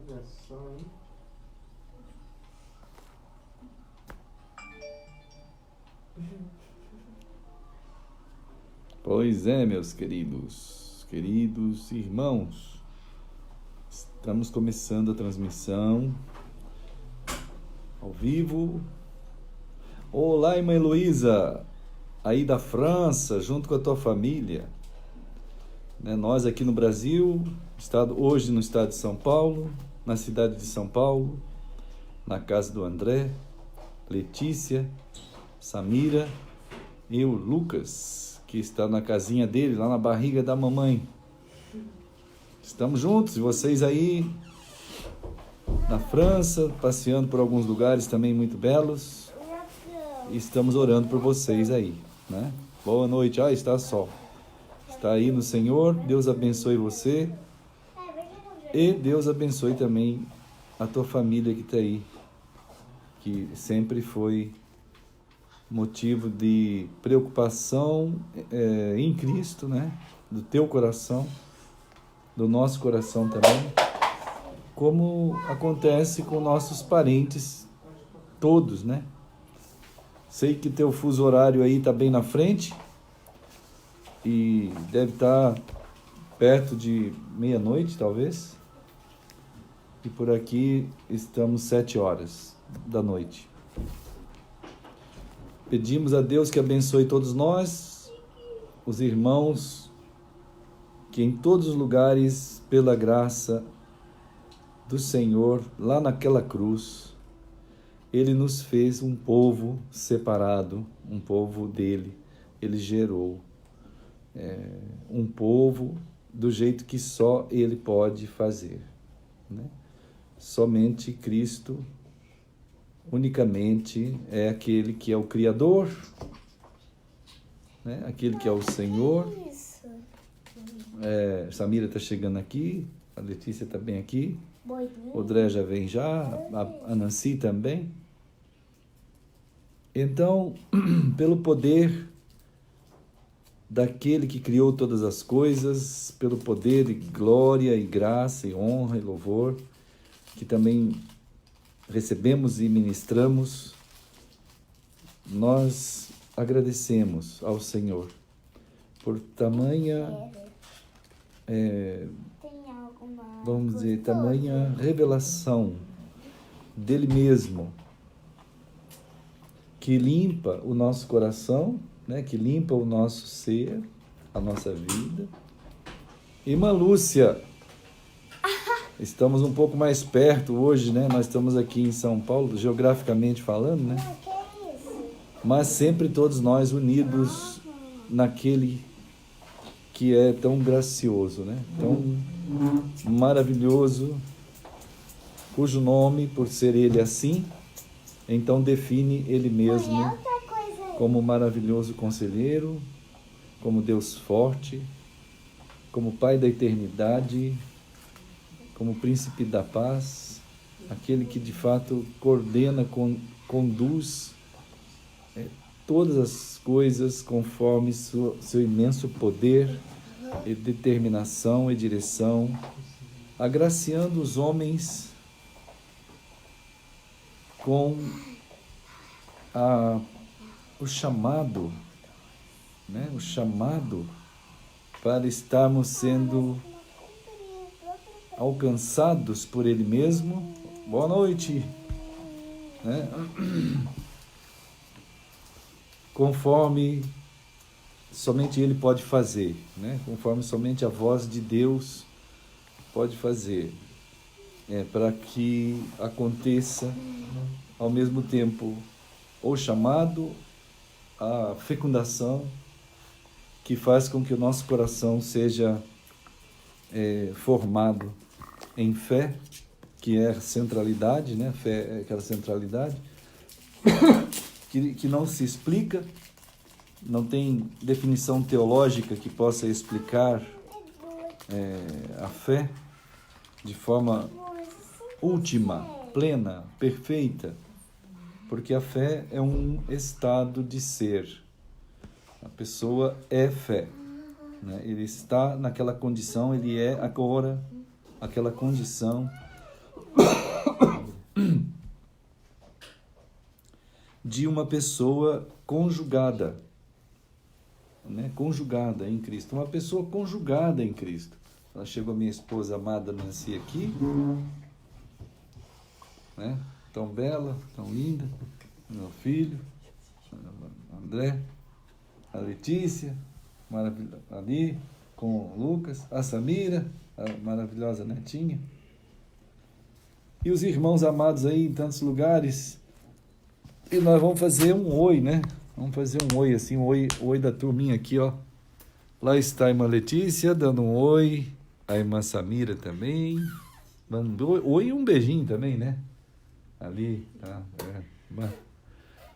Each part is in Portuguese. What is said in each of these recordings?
Olha só, hein? Pois é, meus queridos irmãos, estamos começando a transmissão ao vivo. Olá, irmã Heloísa, aí da França, junto com a tua família. Nós aqui no Brasil, hoje no estado de São Paulo, na cidade de São Paulo, na casa do André, Letícia, Samira e o Lucas, que está na casinha dele, lá na barriga da mamãe. Estamos juntos, e vocês aí na França, passeando por alguns lugares também muito belos. E estamos orando por vocês aí, né? Boa noite. Está sol. Está aí no Senhor. Deus abençoe você. E Deus abençoe também a tua família que está aí, que sempre foi motivo de preocupação em Cristo, né? Do teu coração, do nosso coração também, como acontece com nossos parentes todos, né? Sei que teu fuso horário aí está bem na frente e deve estar perto de meia-noite, talvez. E por aqui estamos 7h da noite. Pedimos a Deus que abençoe todos nós, os irmãos, que em todos os lugares, pela graça do Senhor, lá naquela cruz, Ele nos fez um povo separado, um povo dele. Ele gerou um povo do jeito que só Ele pode fazer, né? Somente Cristo unicamente é aquele que é o Criador, né? Aquele que é o Senhor. Samira está chegando aqui, a Letícia está bem aqui, o André já vem já, a Nancy também. Então, pelo poder daquele que criou todas as coisas, pelo poder e glória e graça e honra e louvor, que também recebemos e ministramos, nós agradecemos ao Senhor por tamanha, vamos dizer, tamanha revelação dele mesmo, que limpa o nosso coração, né? Que limpa o nosso ser, a nossa vida. Irmã Lúcia, estamos um pouco mais perto hoje, né? Nós estamos aqui em São Paulo, geograficamente falando, né? Mas sempre todos nós unidos naquele que é tão gracioso, né? Tão maravilhoso, cujo nome, por ser ele assim, então define ele mesmo como maravilhoso conselheiro, como Deus forte, como Pai da eternidade, como Príncipe da paz, aquele que de fato coordena, conduz todas as coisas conforme seu imenso poder e determinação e direção, agraciando os homens com o chamado, né? O chamado para estarmos sendo alcançados por Ele mesmo. Boa noite, né? Conforme somente Ele pode fazer, né? Conforme somente a voz de Deus pode fazer, para que aconteça ao mesmo tempo o chamado, a fecundação, que faz com que o nosso coração seja formado em fé, que é a centralidade, né? Fé é aquela centralidade que não se explica, não tem definição teológica que possa explicar a fé de forma última, plena, perfeita, porque a fé é um estado de ser. A pessoa é fé, né? Ele está naquela condição, ele é agora aquela condição de uma pessoa conjugada, né? Conjugada em Cristo. Uma pessoa conjugada em Cristo. Ela chegou a minha esposa amada Nancy aqui, né? Tão bela, tão linda. Meu filho, André, a Letícia, ali com o Lucas, a Samira, a maravilhosa netinha. E os irmãos amados aí em tantos lugares. E nós vamos fazer um oi, né? Vamos fazer um oi, assim, um oi da turminha aqui, ó. Lá está a irmã Letícia, dando um oi. A irmã Samira também. Dando oi e um beijinho também, né? Ali, tá?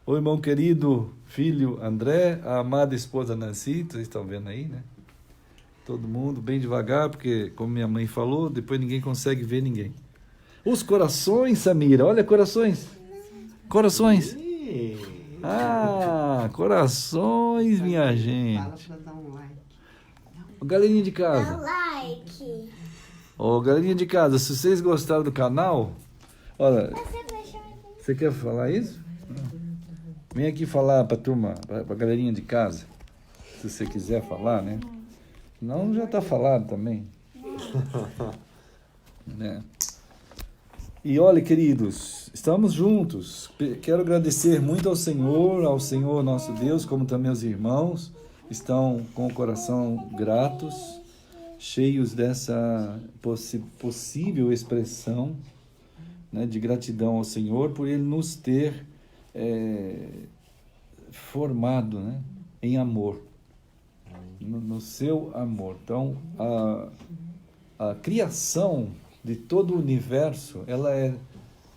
Oi, irmão querido, filho André, a amada esposa Nancy, vocês estão vendo aí, né? Todo mundo bem devagar, porque, como minha mãe falou, depois ninguém consegue ver ninguém. Os corações, Samira, olha, corações. Corações. Ah, corações, minha gente. Fala pra dar um like. Galerinha de casa. Dá like. Galerinha de casa, se vocês gostaram do canal, olha, você quer falar isso? Vem aqui falar pra turma, pra galerinha de casa, se você quiser falar, né? Não, já tá falado também. Né? E olha, queridos, estamos juntos. Quero agradecer muito ao Senhor nosso Deus, como também aos irmãos, estão com o coração gratos, cheios dessa possível expressão, né, de gratidão ao Senhor por Ele nos ter formado, né, em amor, no seu amor. Então, a criação de todo o universo, ela é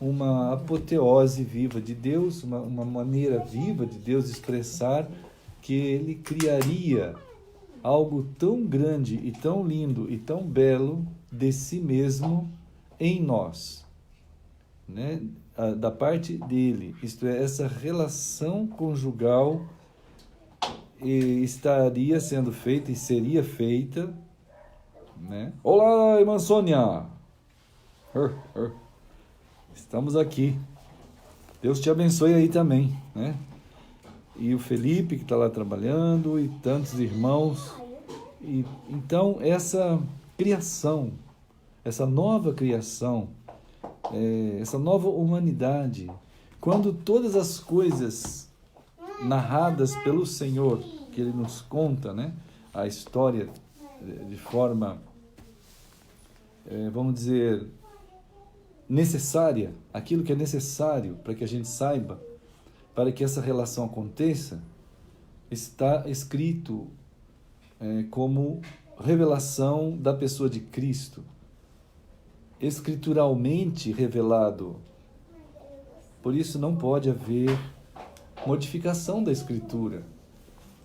uma apoteose viva de Deus, uma maneira viva de Deus expressar que Ele criaria algo tão grande e tão lindo e tão belo de si mesmo em nós, né? Da parte dele, isto é, essa relação conjugal estaria sendo feita e seria feita, né? Olá, irmã Sônia! Estamos aqui. Deus te abençoe aí também, né? E o Felipe, que está lá trabalhando, e tantos irmãos. E, então, essa criação, essa nova criação, essa nova humanidade, quando todas as coisas narradas pelo Senhor, que Ele nos conta, né? A história de forma, vamos dizer, necessária, aquilo que é necessário para que a gente saiba, para que essa relação aconteça, está escrito como revelação da pessoa de Cristo, escrituralmente revelado. Por isso não pode haver modificação da Escritura,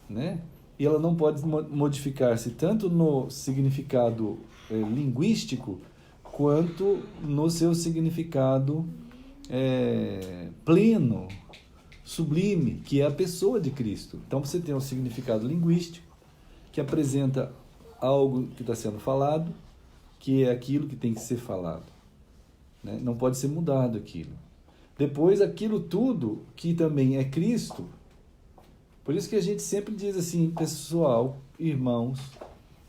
né? E ela não pode modificar-se tanto no significado linguístico, quanto no seu significado pleno, sublime, que é a pessoa de Cristo. Então você tem um significado linguístico, que apresenta algo que está sendo falado, que é aquilo que tem que ser falado, né? Não pode ser mudado aquilo. Depois, aquilo tudo que também é Cristo. Por isso que a gente sempre diz assim, pessoal, irmãos,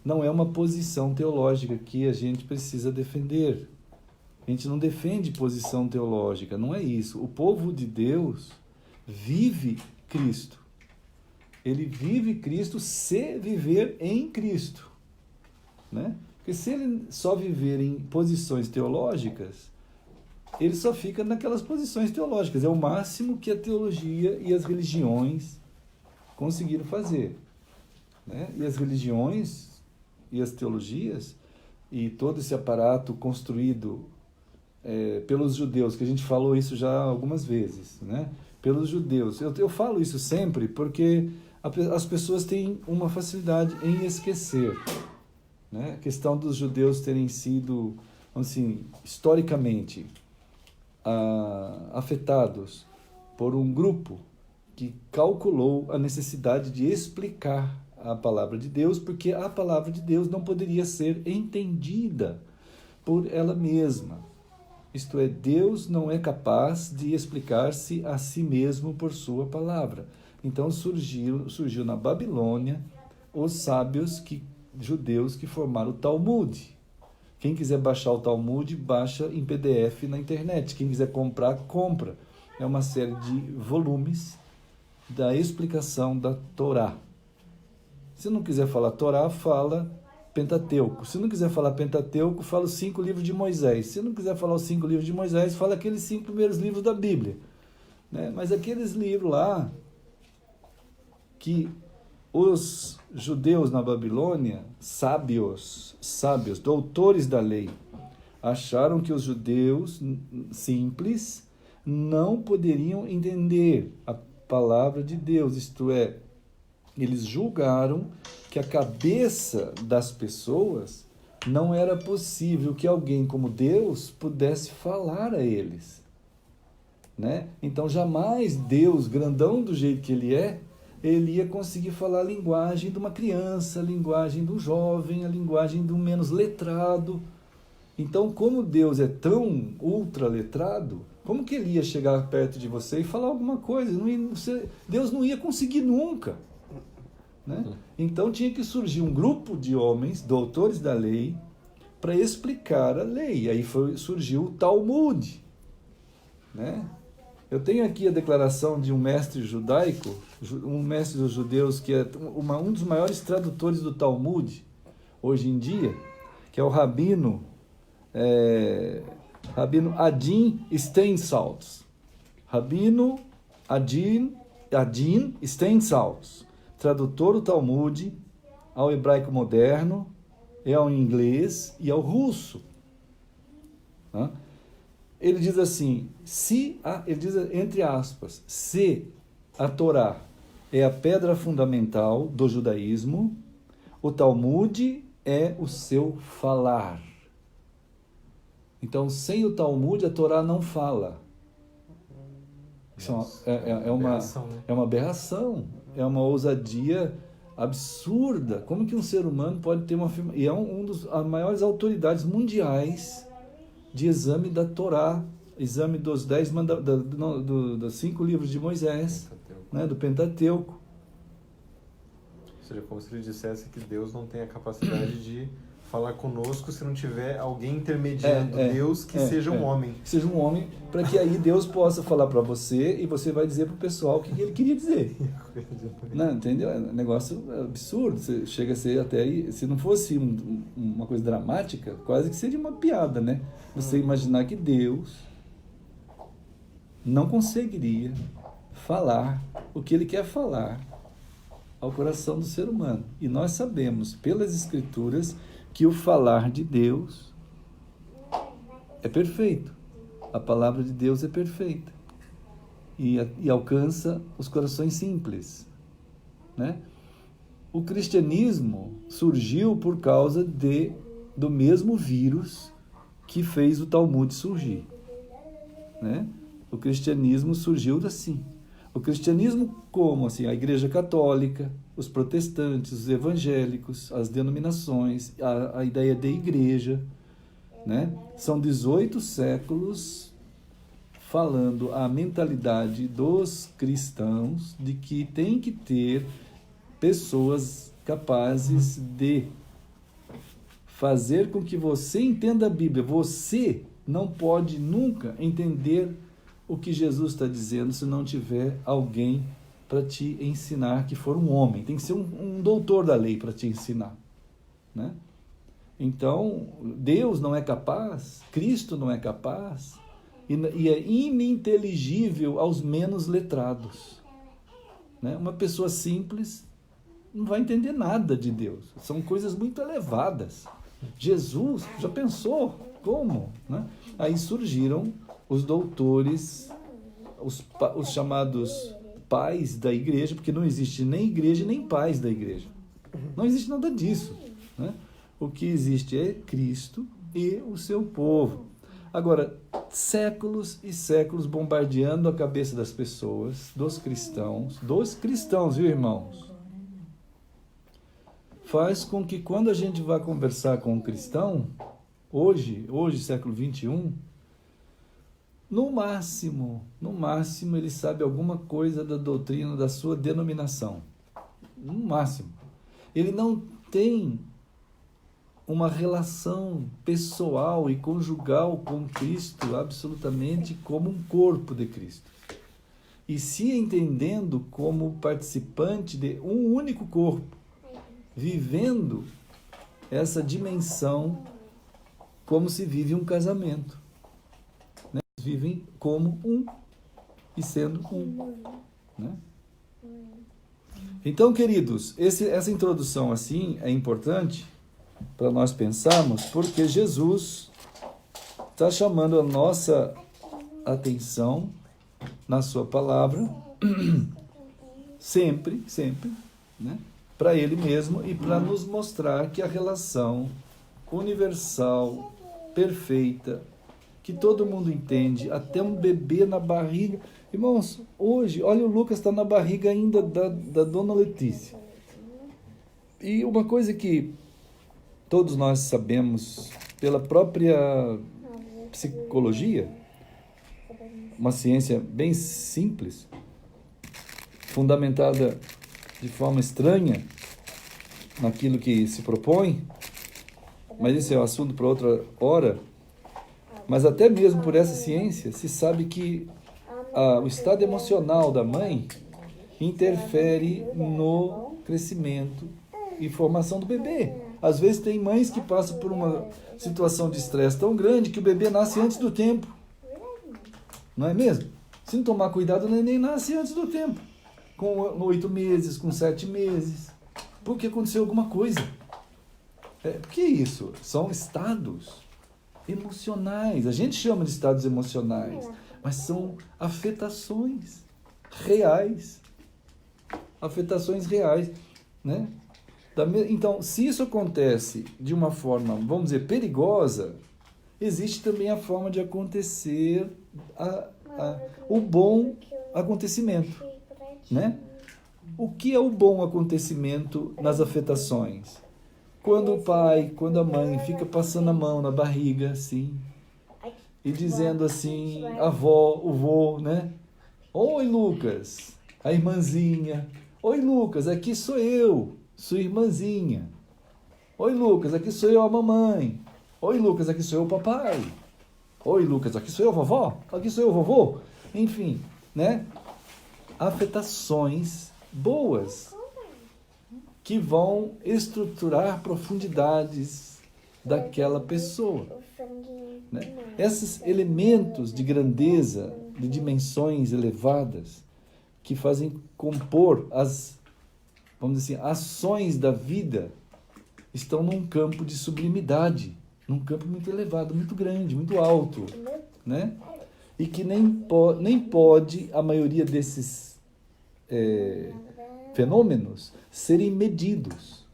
não é uma posição teológica que a gente precisa defender. A gente não defende posição teológica, não é isso. O povo de Deus vive Cristo. Ele vive Cristo se viver em Cristo, né? Porque se ele só viver em posições teológicas, ele só fica naquelas posições teológicas. É o máximo que a teologia e as religiões conseguiram fazer, né? E as religiões e as teologias e todo esse aparato construído pelos judeus, que a gente falou isso já algumas vezes, né? Pelos judeus. Eu falo isso sempre porque as pessoas têm uma facilidade em esquecer, né? A questão dos judeus terem sido, assim, historicamente afetados por um grupo que calculou a necessidade de explicar a palavra de Deus, porque a palavra de Deus não poderia ser entendida por ela mesma, Isto é, Deus não é capaz de explicar-se a si mesmo por sua palavra. Então surgiu na Babilônia os sábios judeus que formaram o Talmud. Quem quiser baixar o Talmud, baixa em PDF na internet. Quem quiser comprar, compra. É uma série de volumes da explicação da Torá. Se não quiser falar Torá, fala Pentateuco. Se não quiser falar Pentateuco, fala os 5 livros de Moisés. Se não quiser falar os 5 livros de Moisés, fala aqueles 5 primeiros livros da Bíblia. Né? Mas aqueles livros lá que os judeus na Babilônia, sábios, doutores da lei, acharam que os judeus simples não poderiam entender a palavra de Deus, isto é, eles julgaram que a cabeça das pessoas não era possível que alguém como Deus pudesse falar a eles. Né? Então jamais Deus, grandão do jeito que ele ia conseguir falar a linguagem de uma criança, a linguagem do jovem, a linguagem do menos letrado. Então, como Deus é tão ultra letrado, como que ele ia chegar perto de você e falar alguma coisa? Deus não ia conseguir nunca. Né? Então tinha que surgir um grupo de homens, doutores da lei, para explicar a lei. Aí surgiu o Talmud. Né? Eu tenho aqui a declaração de um mestre judaico, um mestre dos judeus, que é um dos maiores tradutores do Talmud, hoje em dia, que é o Rabino Adin Steinsaltz. Rabino Adin Steinsaltz, tradutor do Talmud ao hebraico moderno, ao inglês e ao russo. Ele diz assim, ele diz entre aspas, se a Torá é a pedra fundamental do judaísmo, o Talmud é o seu falar. Então, sem o Talmud, a Torá não fala. Isso é uma aberração, é uma ousadia absurda. Como que um ser humano pode ter uma afirmação? E é um dos maiores autoridades mundiais de exame da Torá, exame dos 5 livros de Moisés, né, do Pentateuco. Ou seja, como se ele dissesse que Deus não tem a capacidade de falar conosco se não tiver alguém intermediando Deus que seja um homem. Que seja um homem, para que aí Deus possa falar para você e você vai dizer para o pessoal o que ele queria dizer. Não, entendeu? É um negócio absurdo. Você chega a ser até, se não fosse uma coisa dramática, quase que seria uma piada, né? Você imaginar que Deus não conseguiria falar o que ele quer falar ao coração do ser humano. E nós sabemos, pelas Escrituras, que o falar de Deus é perfeito. A palavra de Deus é perfeita. E alcança os corações simples. Né? O cristianismo surgiu por causa do mesmo vírus que fez o Talmud surgir. Né? O cristianismo surgiu assim. O cristianismo como? Assim, a Igreja Católica, os protestantes, os evangélicos, as denominações, a ideia de igreja, né? São 18 séculos falando a mentalidade dos cristãos de que tem que ter pessoas capazes de fazer com que você entenda a Bíblia. Você não pode nunca entender o que Jesus está dizendo se não tiver alguém para te ensinar, que for um homem. Tem que ser um doutor da lei para te ensinar. Né? Então, Deus não é capaz, Cristo não é capaz, e é ininteligível aos menos letrados. Né? Uma pessoa simples não vai entender nada de Deus. São coisas muito elevadas. Jesus, já pensou? Como? Né? Aí surgiram os doutores, os chamados pais da igreja, porque não existe nem igreja nem pais da igreja. Não existe nada disso. Né? O que existe é Cristo e o seu povo. Agora, séculos e séculos bombardeando a cabeça das pessoas, dos cristãos, viu, irmãos? Faz com que quando a gente vai conversar com um cristão, hoje século XXI, no máximo, ele sabe alguma coisa da doutrina da sua denominação. No máximo. Ele não tem uma relação pessoal e conjugal com Cristo absolutamente como um corpo de Cristo. E se entendendo como participante de um único corpo, vivendo essa dimensão como se vive um casamento. Né? Vivem como um e sendo um. Né? Então, queridos, essa introdução assim é importante para nós pensarmos, porque Jesus está chamando a nossa atenção na sua palavra, sempre, né? Para Ele mesmo e para nos mostrar que a relação universal, perfeita, que todo mundo entende, até um bebê na barriga. Irmãos, hoje, olha, o Lucas está na barriga ainda da dona Letícia. E uma coisa que todos nós sabemos pela própria psicologia, uma ciência bem simples, fundamentada de forma estranha naquilo que se propõe, mas isso é um assunto para outra hora. Mas até mesmo por essa ciência se sabe que o estado emocional da mãe interfere no crescimento e formação do bebê. Às vezes tem mães que passam por uma situação de estresse tão grande que o bebê nasce antes do tempo. Não é mesmo? Se não tomar cuidado, o neném nasce antes do tempo. Com 8 meses, com 7 meses. Porque aconteceu alguma coisa. Por que isso? São estados emocionais. A gente chama de estados emocionais, mas são afetações reais. Afetações reais, né? Então, se isso acontece de uma forma, vamos dizer, perigosa, existe também a forma de acontecer o bom acontecimento, né? O que é o bom acontecimento nas afetações? Quando o pai, quando a mãe fica passando a mão na barriga, assim, e dizendo assim, a avó, o vô, né? Oi, Lucas, a irmãzinha. Oi, Lucas, aqui sou eu, sua irmãzinha. Oi, Lucas, aqui sou eu, a mamãe. Oi, Lucas, aqui sou eu, o papai. Oi, Lucas, aqui sou eu, vovó. Aqui sou eu, vovô. Enfim, né? Afetações boas que vão estruturar profundidades daquela pessoa. Né? Esses elementos de grandeza, de dimensões elevadas, que fazem compor as, vamos dizer assim, ações da vida, estão num campo de sublimidade, num campo muito elevado, muito grande, muito alto, né? E que nem pode a maioria desses fenômenos serem medidos.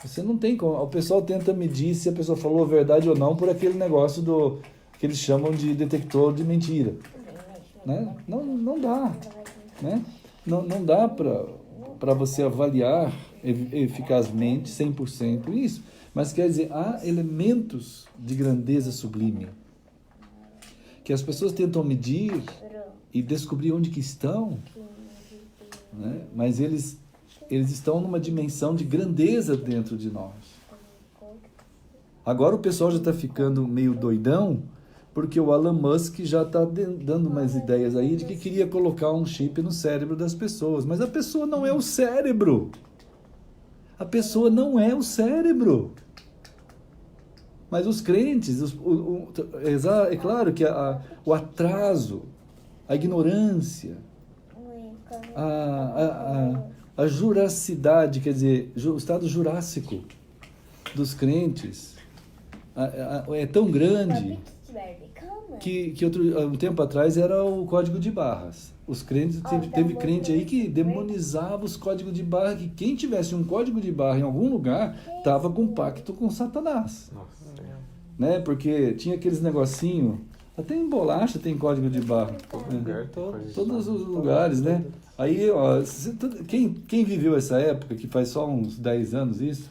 Você não tem como. O pessoal tenta medir se a pessoa falou a verdade ou não por aquele negócio que eles chamam de detector de mentira. Né? Não dá. Né? Não dá para você avaliar eficazmente 100% isso. Mas quer dizer, há elementos de grandeza sublime que as pessoas tentam medir e descobrir onde que estão, né? Mas eles estão numa dimensão de grandeza dentro de nós. Agora o pessoal já está ficando meio doidão, porque o Elon Musk já está dando umas ideias aí de que queria colocar um chip no cérebro das pessoas. Mas a pessoa não é o cérebro. A pessoa não é o cérebro. Mas os crentes, é claro que o atraso, a ignorância, a jurassicidade, quer dizer, o estado jurássico dos crentes é tão grande que um tempo atrás era o código de barras. Os crentes, teve crente aí que demonizava os códigos de barra, que quem tivesse um código de barra em algum lugar estava com pacto com Satanás. Né? Porque tinha aqueles negocinhos, até em bolacha tem código de barra. Todos os lugares, né? Aí, ó, quem viveu essa época, que faz só uns 10 anos isso,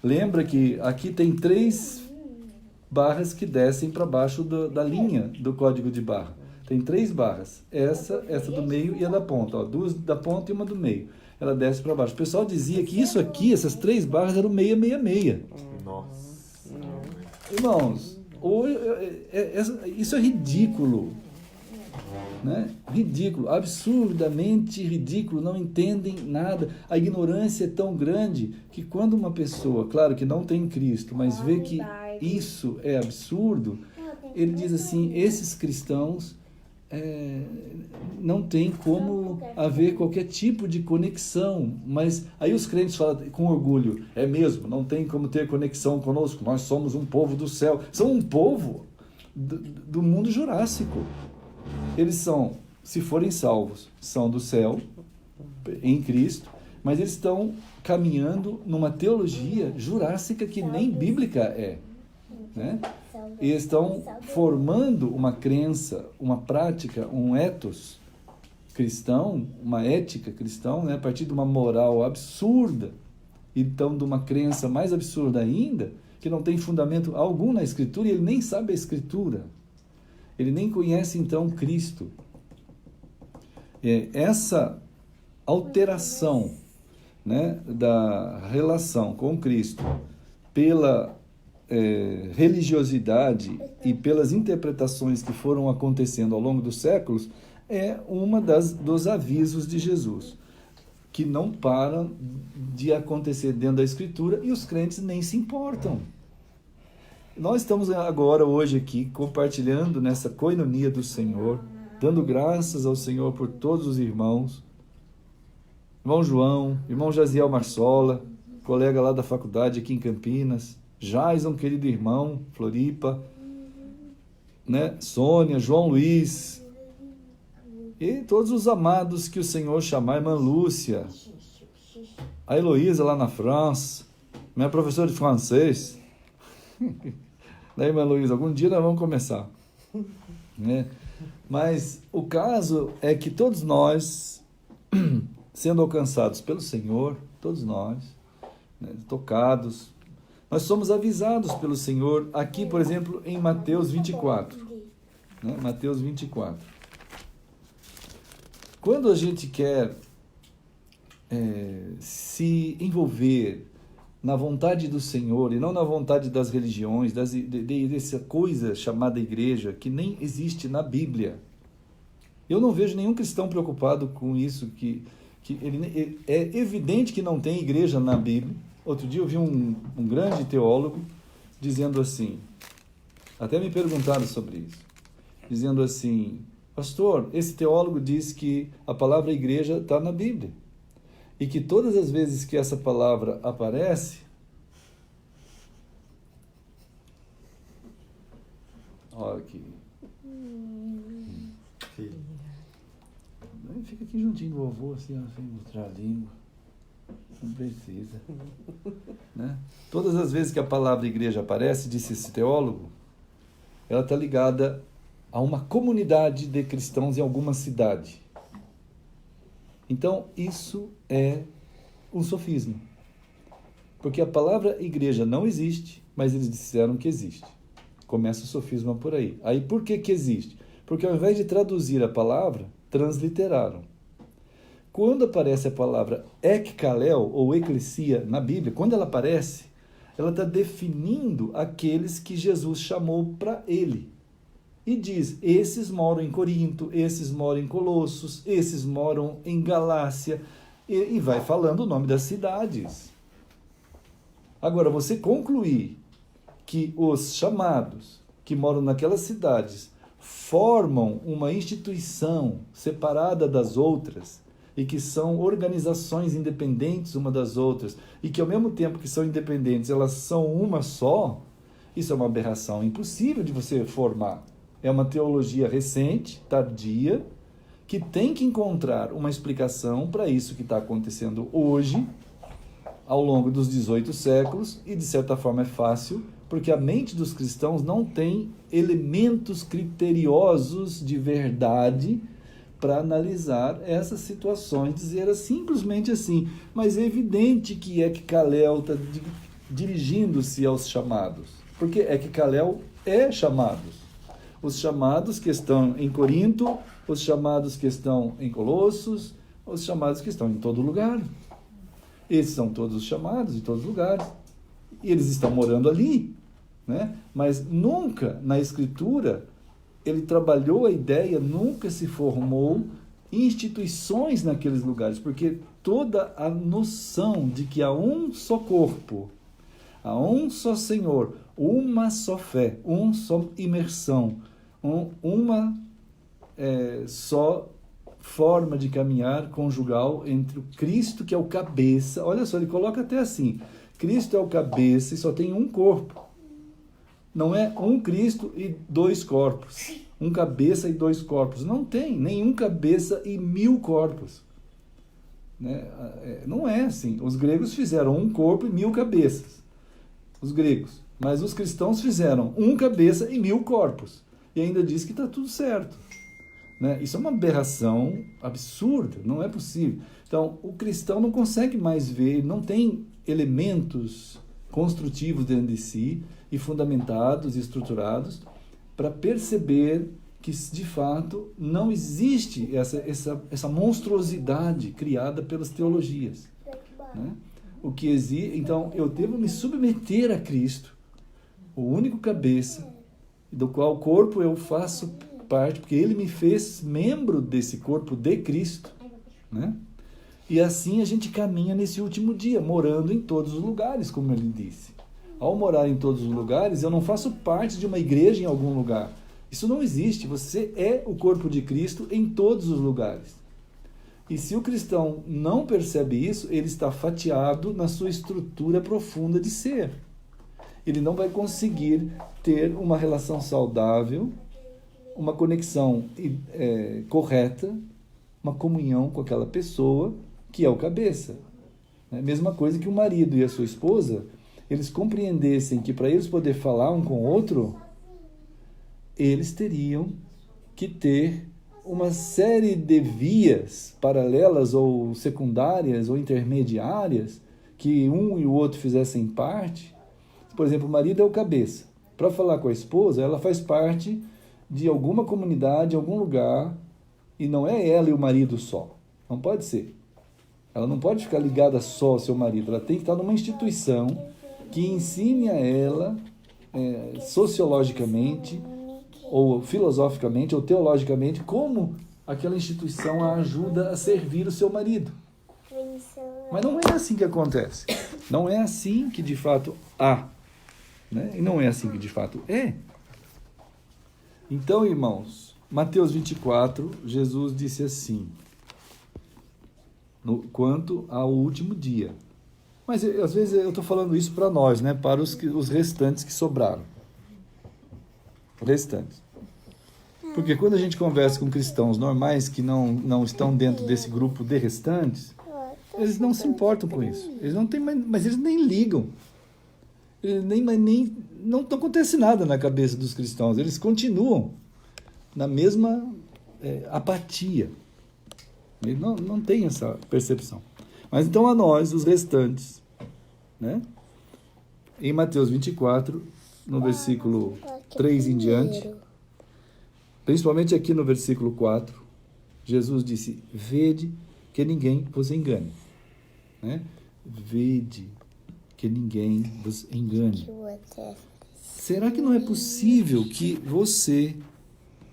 lembra que aqui tem 3 barras que descem para baixo da linha do código de barra. Tem 3 barras. Essa do meio e a da ponta. Ó, 2 da ponta e uma do meio. Ela desce para baixo. O pessoal dizia que isso aqui, essas 3 barras, eram 666. Nossa. Irmãos, isso é ridículo. Né? Ridículo, absurdamente ridículo, não entendem nada. A ignorância é tão grande que quando uma pessoa, claro que não tem Cristo, mas vê que isso é absurdo, ele diz assim, esses cristãos não tem como haver qualquer tipo de conexão. Mas aí os crentes falam com orgulho, é mesmo, não tem como ter conexão conosco, nós somos um povo do céu. São um povo do mundo jurássico. Eles são, se forem salvos, são do céu, em Cristo, mas eles estão caminhando numa teologia jurássica que nem bíblica é. Né? E estão formando uma crença, uma prática, um ethos cristão, uma ética cristã, né? A partir de uma moral absurda, então de uma crença mais absurda ainda, que não tem fundamento algum na Escritura, e ele nem sabe a Escritura. Ele nem conhece, então, Cristo. Essa alteração, né, da relação com Cristo pela religiosidade e pelas interpretações que foram acontecendo ao longo dos séculos é uma dos avisos de Jesus, que não param de acontecer dentro da Escritura e os crentes nem se importam. Nós estamos agora, hoje aqui, compartilhando nessa coinonia do Senhor, dando graças ao Senhor por todos os irmãos. Irmão João, irmão Jaziel Marsola, colega lá da faculdade aqui em Campinas, Jason, querido irmão, Floripa, né? Sônia, João Luiz, e todos os amados que o Senhor chamar, irmã Lúcia, a Heloísa lá na França, minha professora de francês. Daí, irmã Luísa, algum dia nós vamos começar. Né? Mas o caso é que todos nós, sendo alcançados pelo Senhor, todos nós, né, tocados, nós somos avisados pelo Senhor, aqui, por exemplo, em Mateus 24. Né? Mateus 24. Quando a gente quer se envolver na vontade do Senhor e não na vontade das religiões, dessa coisa chamada igreja, que nem existe na Bíblia. Eu não vejo nenhum cristão preocupado com isso, que é evidente que não tem igreja na Bíblia. Outro dia eu vi um grande teólogo dizendo assim, até me perguntaram sobre isso, dizendo assim, pastor, esse teólogo diz que a palavra igreja está na Bíblia. E que todas as vezes que essa palavra aparece, olha aqui, fica aqui juntinho do vovô, assim, sem mostrar a língua, não precisa, né? Todas as vezes que a palavra igreja aparece, disse esse teólogo, ela está ligada a uma comunidade de cristãos em alguma cidade. Então, isso é um sofisma. Porque a palavra igreja não existe, mas eles disseram que existe. Começa o sofisma por aí. Aí, por que existe? Porque ao invés de traduzir a palavra, transliteraram. Quando aparece a palavra ekkalel, ou eclesia, na Bíblia, quando ela aparece, ela está definindo aqueles que Jesus chamou para ele. E diz, esses moram em Corinto, esses moram em Colossos, esses moram em Galácia, e vai falando o nome das cidades. Agora, você concluir que os chamados que moram naquelas cidades formam uma instituição separada das outras, e que são organizações independentes uma das outras, e que ao mesmo tempo que são independentes, elas são uma só, isso é uma aberração impossível de você formar. É uma teologia recente, tardia, que tem que encontrar uma explicação para isso que está acontecendo hoje, ao longo dos 18 séculos, e de certa forma é fácil, porque a mente dos cristãos não tem elementos criteriosos de verdade para analisar essas situações, dizer simplesmente assim, mas é evidente que ekkalel está dirigindo-se aos chamados, porque ekkalel é chamados. os chamados que estão em Corinto, os chamados que estão em Colossos, os chamados que estão em todo lugar. Esses são todos os chamados em todos os lugares. E eles estão morando ali, né? Mas nunca na Escritura ele trabalhou a ideia, nunca se formou instituições naqueles lugares, porque toda a noção de que há um só corpo, há um só Senhor, uma só fé, uma só imersão, uma só forma de caminhar conjugal entre o Cristo, que é o cabeça. Olha só, ele coloca até assim: Cristo é o cabeça e só tem um corpo. Não é um Cristo e dois corpos, um cabeça e dois corpos. Não tem nenhum cabeça e 1000 corpos. Né? Não é assim. Os gregos fizeram um corpo e 1000 cabeças. Os gregos. Mas os cristãos fizeram um cabeça e 1000 corpos. E ainda diz que está tudo certo. Né? Isso é uma aberração absurda, não é possível. Então, o cristão não consegue mais ver, não tem elementos construtivos dentro de si e fundamentados e estruturados para perceber que, de fato, não existe essa monstruosidade criada pelas teologias. Né? O que existe, então, eu devo me submeter a Cristo, o único cabeça, do qual corpo eu faço parte, porque ele me fez membro desse corpo de Cristo, né? E assim a gente caminha nesse último dia, morando em todos os lugares, como ele disse. Ao morar em todos os lugares, eu não faço parte de uma igreja em algum lugar. Isso não existe. Você é o corpo de Cristo em todos os lugares. E se o cristão não percebe isso, ele está fatiado na sua estrutura profunda de ser. Ele não vai conseguir ter uma relação saudável, uma conexão correta, uma comunhão com aquela pessoa que é o cabeça. É a mesma coisa que o marido e a sua esposa, eles compreendessem que para eles poderem falar um com o outro, eles teriam que ter uma série de vias paralelas ou secundárias ou intermediárias que um e o outro fizessem parte. Por exemplo, o marido é o cabeça. Para falar com a esposa, ela faz parte de alguma comunidade, algum lugar, e não é ela e o marido só. Não pode ser. Ela não pode ficar ligada só ao seu marido. Ela tem que estar numa instituição que ensine a ela, sociologicamente, ou filosoficamente, ou teologicamente, como aquela instituição a ajuda a servir o seu marido. Mas não é assim que acontece. Não é assim que de fato há. Né? E não é assim que de fato é. Então, irmãos, Mateus 24, Jesus disse assim, quanto ao último dia. Mas às vezes eu estou falando isso para nós, né? Para os restantes que sobraram. Restantes. Porque quando a gente conversa com cristãos normais que não estão dentro desse grupo de restantes, eles não se importam com isso. Eles não têm, mas eles nem ligam. Não acontece nada na cabeça dos cristãos. Eles continuam na mesma apatia. Eles não têm essa percepção. Mas então a nós, os restantes, né? Em Mateus 24, no versículo 3 em diante, principalmente aqui no versículo 4, Jesus disse, vede que ninguém vos engane. Né? Vede que ninguém vos engane. Será que não é possível que você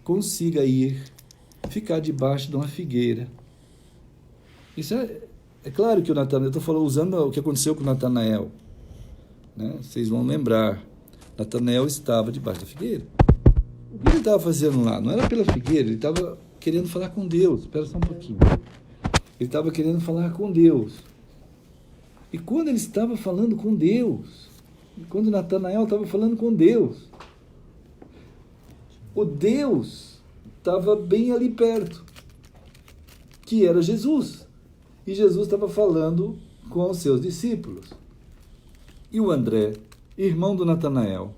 consiga ficar debaixo de uma figueira? Isso é claro que o Natanael, eu estou falando, usando o que aconteceu com o Natanael, né? Vocês vão lembrar, Natanael estava debaixo da figueira. O que ele estava fazendo lá? Não era pela figueira, ele estava querendo falar com Deus. Espera só um pouquinho. Ele estava querendo falar com Deus. E quando ele estava falando com Deus, quando Natanael estava falando com Deus, o Deus estava bem ali perto, que era Jesus. E Jesus estava falando com os seus discípulos. E o André, irmão do Natanael,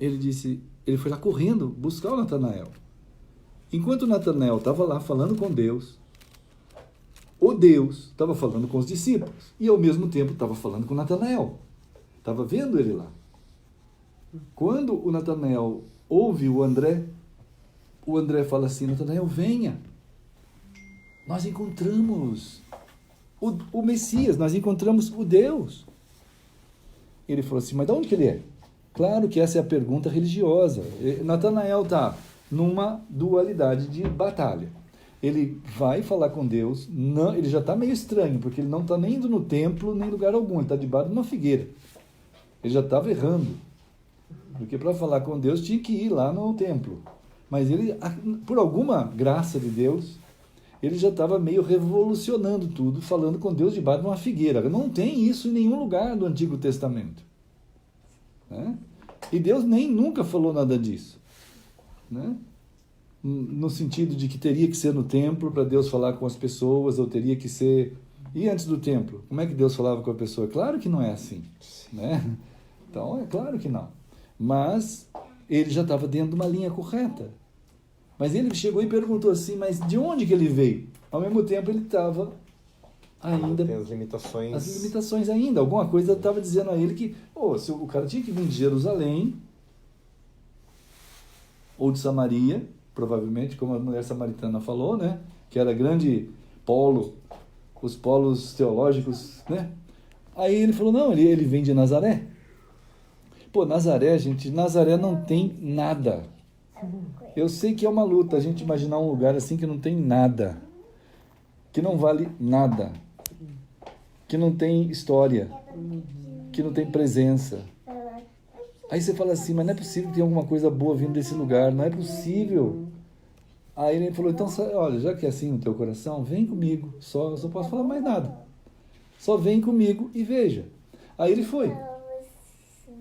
ele foi lá correndo buscar o Natanael. Enquanto o Natanael estava lá falando com Deus, o Deus estava falando com os discípulos. E ao mesmo tempo estava falando com o Natanael. Estava vendo ele lá. Quando o Natanael ouve o André o André fala assim, Natanael, venha. Nós encontramos o Messias, nós encontramos o Deus. Ele falou assim, mas de onde que ele é? Claro que essa é a pergunta religiosa. Natanael está numa dualidade de batalha. Ele vai falar com Deus, não, ele já está meio estranho, porque ele não está nem indo no templo, nem em lugar algum, ele está debaixo de uma figueira. Ele já estava errando, porque para falar com Deus tinha que ir lá no templo. Mas ele, por alguma graça de Deus, ele já estava meio revolucionando tudo, falando com Deus debaixo de uma figueira. Não tem isso em nenhum lugar do Antigo Testamento. Né? E Deus nem nunca falou nada disso. Né? No sentido de que teria que ser no templo para Deus falar com as pessoas, ou teria que ser... E antes do templo? Como é que Deus falava com a pessoa? Claro que não é assim. Né? Então, é claro que não. Mas ele já estava dentro de uma linha correta. Mas ele chegou e perguntou assim, mas de onde que ele veio? Ao mesmo tempo ele estava ainda... Tem as limitações. As limitações ainda. Alguma coisa estava dizendo a ele que se o cara tinha que vir de Jerusalém, ou de Samaria, provavelmente, como a mulher samaritana falou, né? Que era grande polo, os polos teológicos, né? Aí ele falou, não, ele vem de Nazaré. Pô, Nazaré, gente, Nazaré não tem nada. Eu sei que é uma luta a gente imaginar um lugar assim que não tem nada, que não vale nada, que não tem história, que não tem presença. Aí você fala assim, mas não é possível que tenha alguma coisa boa vindo desse lugar, não é possível. Aí ele falou, então, olha, já que é assim no teu coração, vem comigo, só posso falar mais nada. Só vem comigo e veja. Aí ele foi.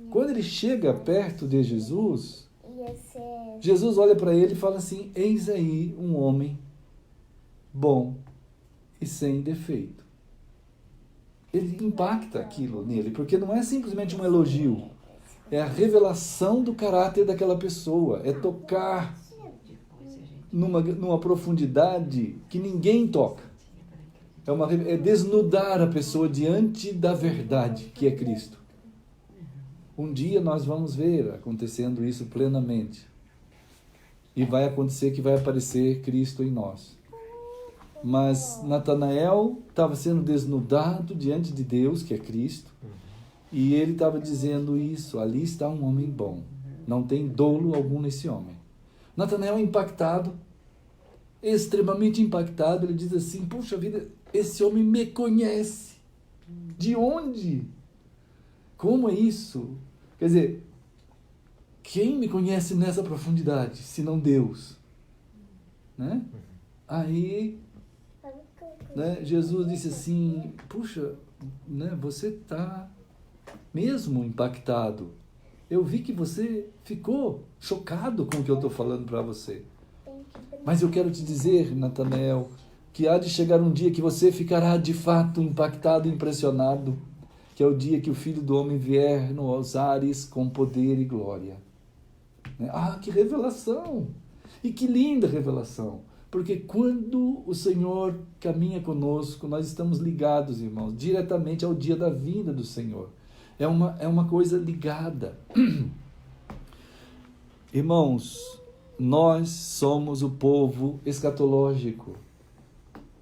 Quando ele chega perto de Jesus, Jesus olha para ele e fala assim, eis aí um homem bom e sem defeito. Ele impacta aquilo nele, porque não é simplesmente um elogio, é a revelação do caráter daquela pessoa, é tocar numa profundidade que ninguém toca. É desnudar a pessoa diante da verdade, que é Cristo. Um dia nós vamos ver acontecendo isso plenamente. E vai acontecer que vai aparecer Cristo em nós. Mas Natanael estava sendo desnudado diante de Deus, que é Cristo. E ele estava dizendo isso, ali está um homem bom. Não tem dolo algum nesse homem. Natanael é impactado, extremamente impactado. Ele diz assim, puxa vida, esse homem me conhece. De onde? Como é isso? Quer dizer, quem me conhece nessa profundidade, se não Deus? Né? Aí, né, Jesus disse assim, puxa, né, você está mesmo impactado. Eu vi que você ficou chocado com o que eu estou falando para você. Mas eu quero te dizer, Natanael, que há de chegar um dia que você ficará de fato impactado, impressionado, que é o dia que o Filho do Homem vier nos ares com poder e glória. Ah, que revelação! E que linda revelação! Porque quando o Senhor caminha conosco, nós estamos ligados, irmãos, diretamente ao dia da vinda do Senhor. É uma coisa ligada. Irmãos, nós somos o povo escatológico.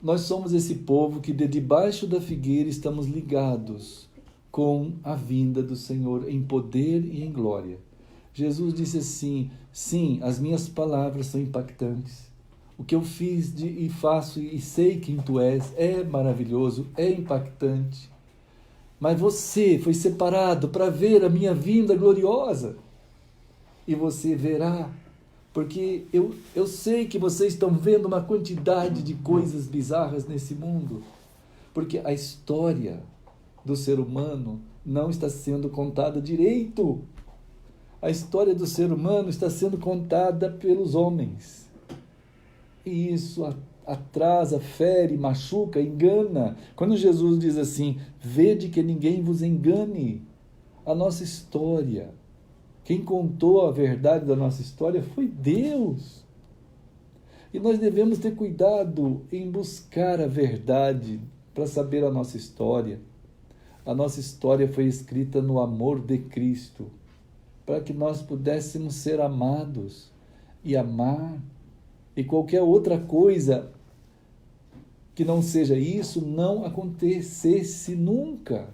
Nós somos esse povo que de debaixo da figueira estamos ligados com a vinda do Senhor em poder e em glória. Jesus disse assim, sim, as minhas palavras são impactantes. O que eu fiz e faço e sei quem tu és é maravilhoso, é impactante. Mas você foi separado para ver a minha vinda gloriosa. E você verá, porque eu sei que vocês estão vendo uma quantidade de coisas bizarras nesse mundo. Porque a história do ser humano não está sendo contada direito. A história do ser humano está sendo contada pelos homens. E isso atrasa, fere, machuca, engana. Quando Jesus diz assim, vede que ninguém vos engane. A nossa história, quem contou a verdade da nossa história foi Deus. E nós devemos ter cuidado em buscar a verdade para saber a nossa história. A nossa história foi escrita no amor de Cristo, para que nós pudéssemos ser amados e amar e qualquer outra coisa que não seja isso não acontecesse nunca.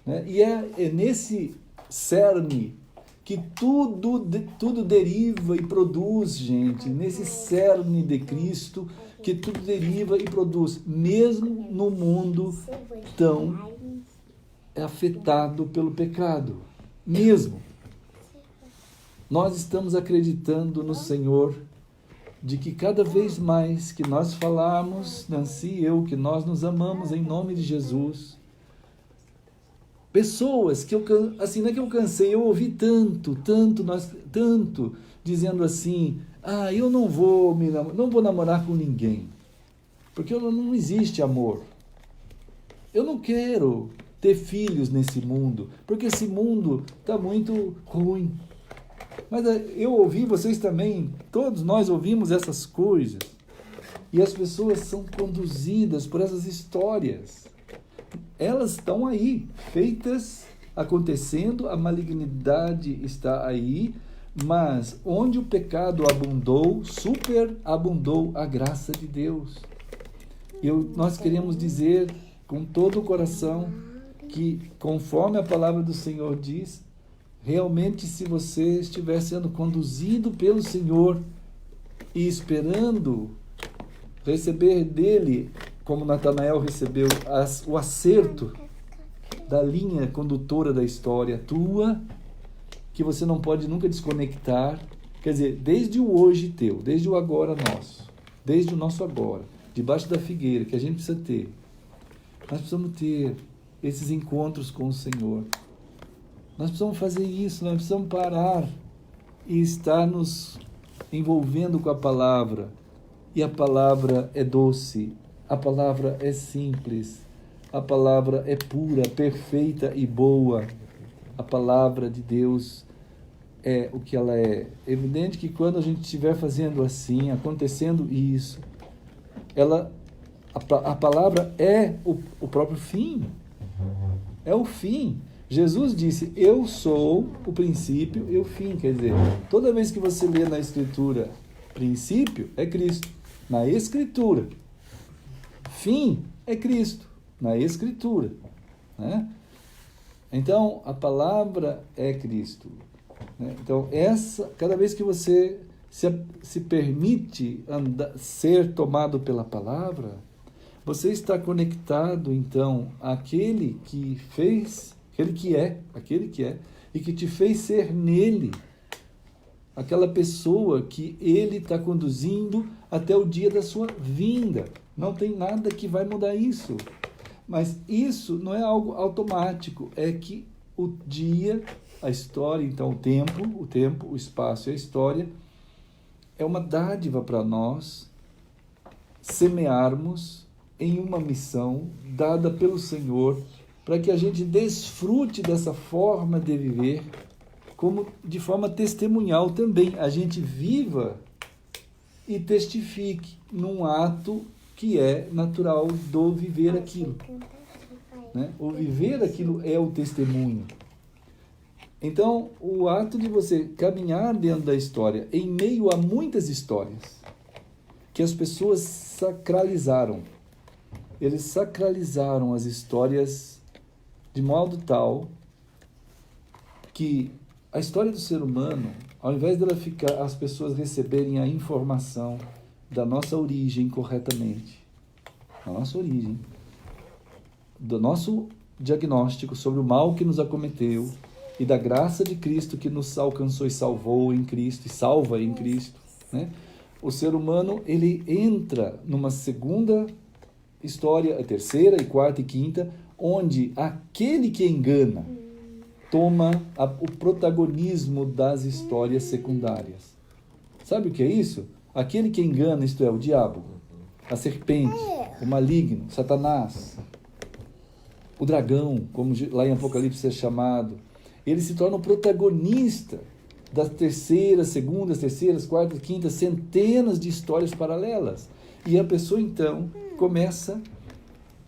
Né? E é nesse cerne que tudo deriva e produz, gente. Nesse cerne de Cristo que tudo deriva e produz, mesmo no mundo tão afetado pelo pecado. Mesmo. Nós estamos acreditando no Senhor, de que cada vez mais que nós falarmos, Nancy e eu, que nós nos amamos em nome de Jesus, pessoas que assim, não é que eu cansei, eu ouvi tanto, dizendo assim, eu não vou namorar com ninguém, porque não existe amor. Eu não quero ter filhos nesse mundo, porque esse mundo está muito ruim. Mas eu ouvi, vocês também, todos nós ouvimos essas coisas. E as pessoas são conduzidas por essas histórias. Elas estão aí, feitas, acontecendo, a malignidade está aí, mas onde o pecado abundou, superabundou a graça de Deus. Nós queremos dizer com todo o coração que, conforme a palavra do Senhor diz, realmente, se você estiver sendo conduzido pelo Senhor e esperando receber dele, como Natanael recebeu, o acerto da linha condutora da história tua, que você não pode nunca desconectar, quer dizer, desde o hoje teu, desde o agora nosso, desde o nosso agora, debaixo da figueira, que a gente precisa ter. Nós precisamos ter esses encontros com o Senhor. Nós precisamos fazer isso, nós precisamos parar e estar nos envolvendo com a palavra. E a palavra é doce, a palavra é simples, a palavra é pura, perfeita e boa. A palavra de Deus é o que ela é. É evidente que quando a gente estiver fazendo assim, acontecendo isso, a palavra é o próprio fim. É o fim. Jesus disse, eu sou o princípio e o fim. Quer dizer, toda vez que você lê na Escritura, princípio é Cristo, na Escritura. Fim é Cristo, na Escritura. Né? Então, a palavra é Cristo. Né? Então, cada vez que você se permite ser tomado pela palavra, você está conectado, então, àquele que fez... aquele que é, e que te fez ser nele, aquela pessoa que ele está conduzindo até o dia da sua vinda. Não tem nada que vai mudar isso. Mas isso não é algo automático, é que o dia, a história, então o tempo, o espaço e a história, é uma dádiva para nós semearmos em uma missão dada pelo Senhor, para que a gente desfrute dessa forma de viver, como de forma testemunhal também. A gente viva e testifique num ato que é natural do viver aquilo. Né? O viver aquilo é o testemunho. Então, o ato de você caminhar dentro da história, em meio a muitas histórias, que as pessoas sacralizaram. Eles sacralizaram as histórias de modo tal que a história do ser humano, ao invés dela ficar, as pessoas receberem a informação da nossa origem corretamente, da nossa origem, do nosso diagnóstico sobre o mal que nos acometeu e da graça de Cristo que nos alcançou e salvou em Cristo, e salva em Cristo, né? O ser humano, ele entra numa segunda história, a terceira, e quarta e quinta, onde aquele que engana toma o protagonismo das histórias secundárias. Sabe o que é isso? Aquele que engana, isto é, o diabo, a serpente, o maligno, Satanás, o dragão, como lá em Apocalipse é chamado, ele se torna o protagonista das terceiras, segundas, terceiras, quartas, quintas, centenas de histórias paralelas. E a pessoa, então, começa,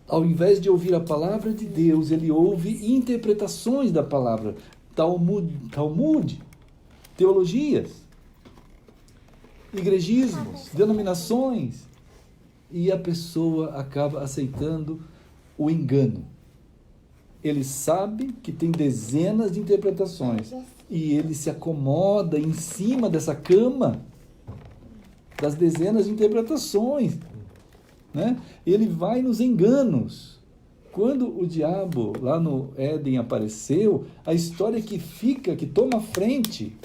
ao invés de ouvir a palavra de Deus, ele ouve interpretações da palavra, Talmud, teologias. igrejismos, denominações, e a pessoa acaba aceitando o engano. Ele sabe que tem dezenas de interpretações e ele se acomoda em cima dessa cama das dezenas de interpretações, né? Ele vai nos enganos. Quando o diabo lá no Éden apareceu, a história que fica, que toma frente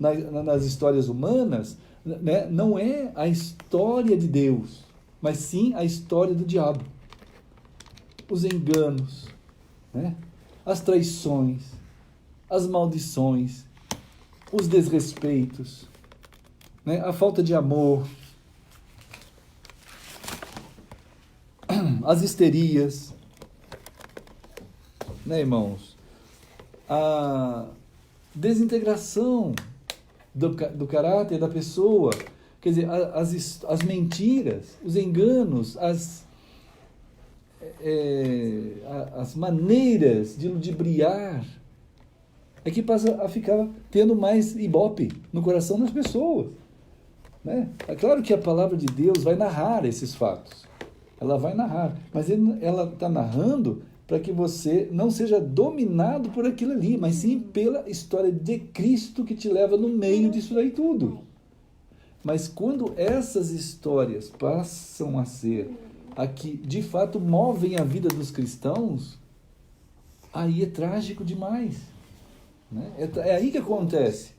nas histórias humanas, né, não é a história de Deus, mas sim a história do diabo. Os enganos, né? As traições, as maldições, os desrespeitos, né? A falta de amor, as histerias, né, irmãos? A desintegração do caráter da pessoa, quer dizer, as mentiras, os enganos, as maneiras de ludibriar, é que passa a ficar tendo mais ibope no coração das pessoas, né? É claro que a palavra de Deus vai narrar esses fatos, ela vai narrar, mas ela está narrando para que você não seja dominado por aquilo ali, mas sim pela história de Cristo que te leva no meio disso aí tudo. Mas quando essas histórias passam a ser a que de fato movem a vida dos cristãos, aí é trágico demais, né? É aí que acontece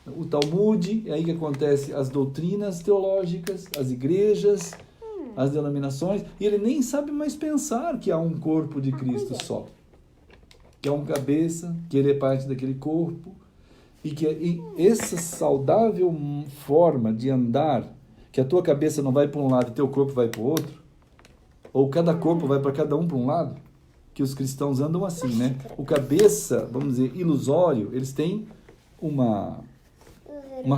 o Talmud, é aí que acontece as doutrinas teológicas, as igrejas, as denominações, e ele nem sabe mais pensar que há um corpo de Cristo só, que há um cabeça, que ele é parte daquele corpo, e que essa saudável forma de andar, que a tua cabeça não vai para um lado e teu corpo vai para o outro, ou cada corpo vai para cada um para um lado, que os cristãos andam assim, né? O cabeça, vamos dizer, ilusório, eles têm uma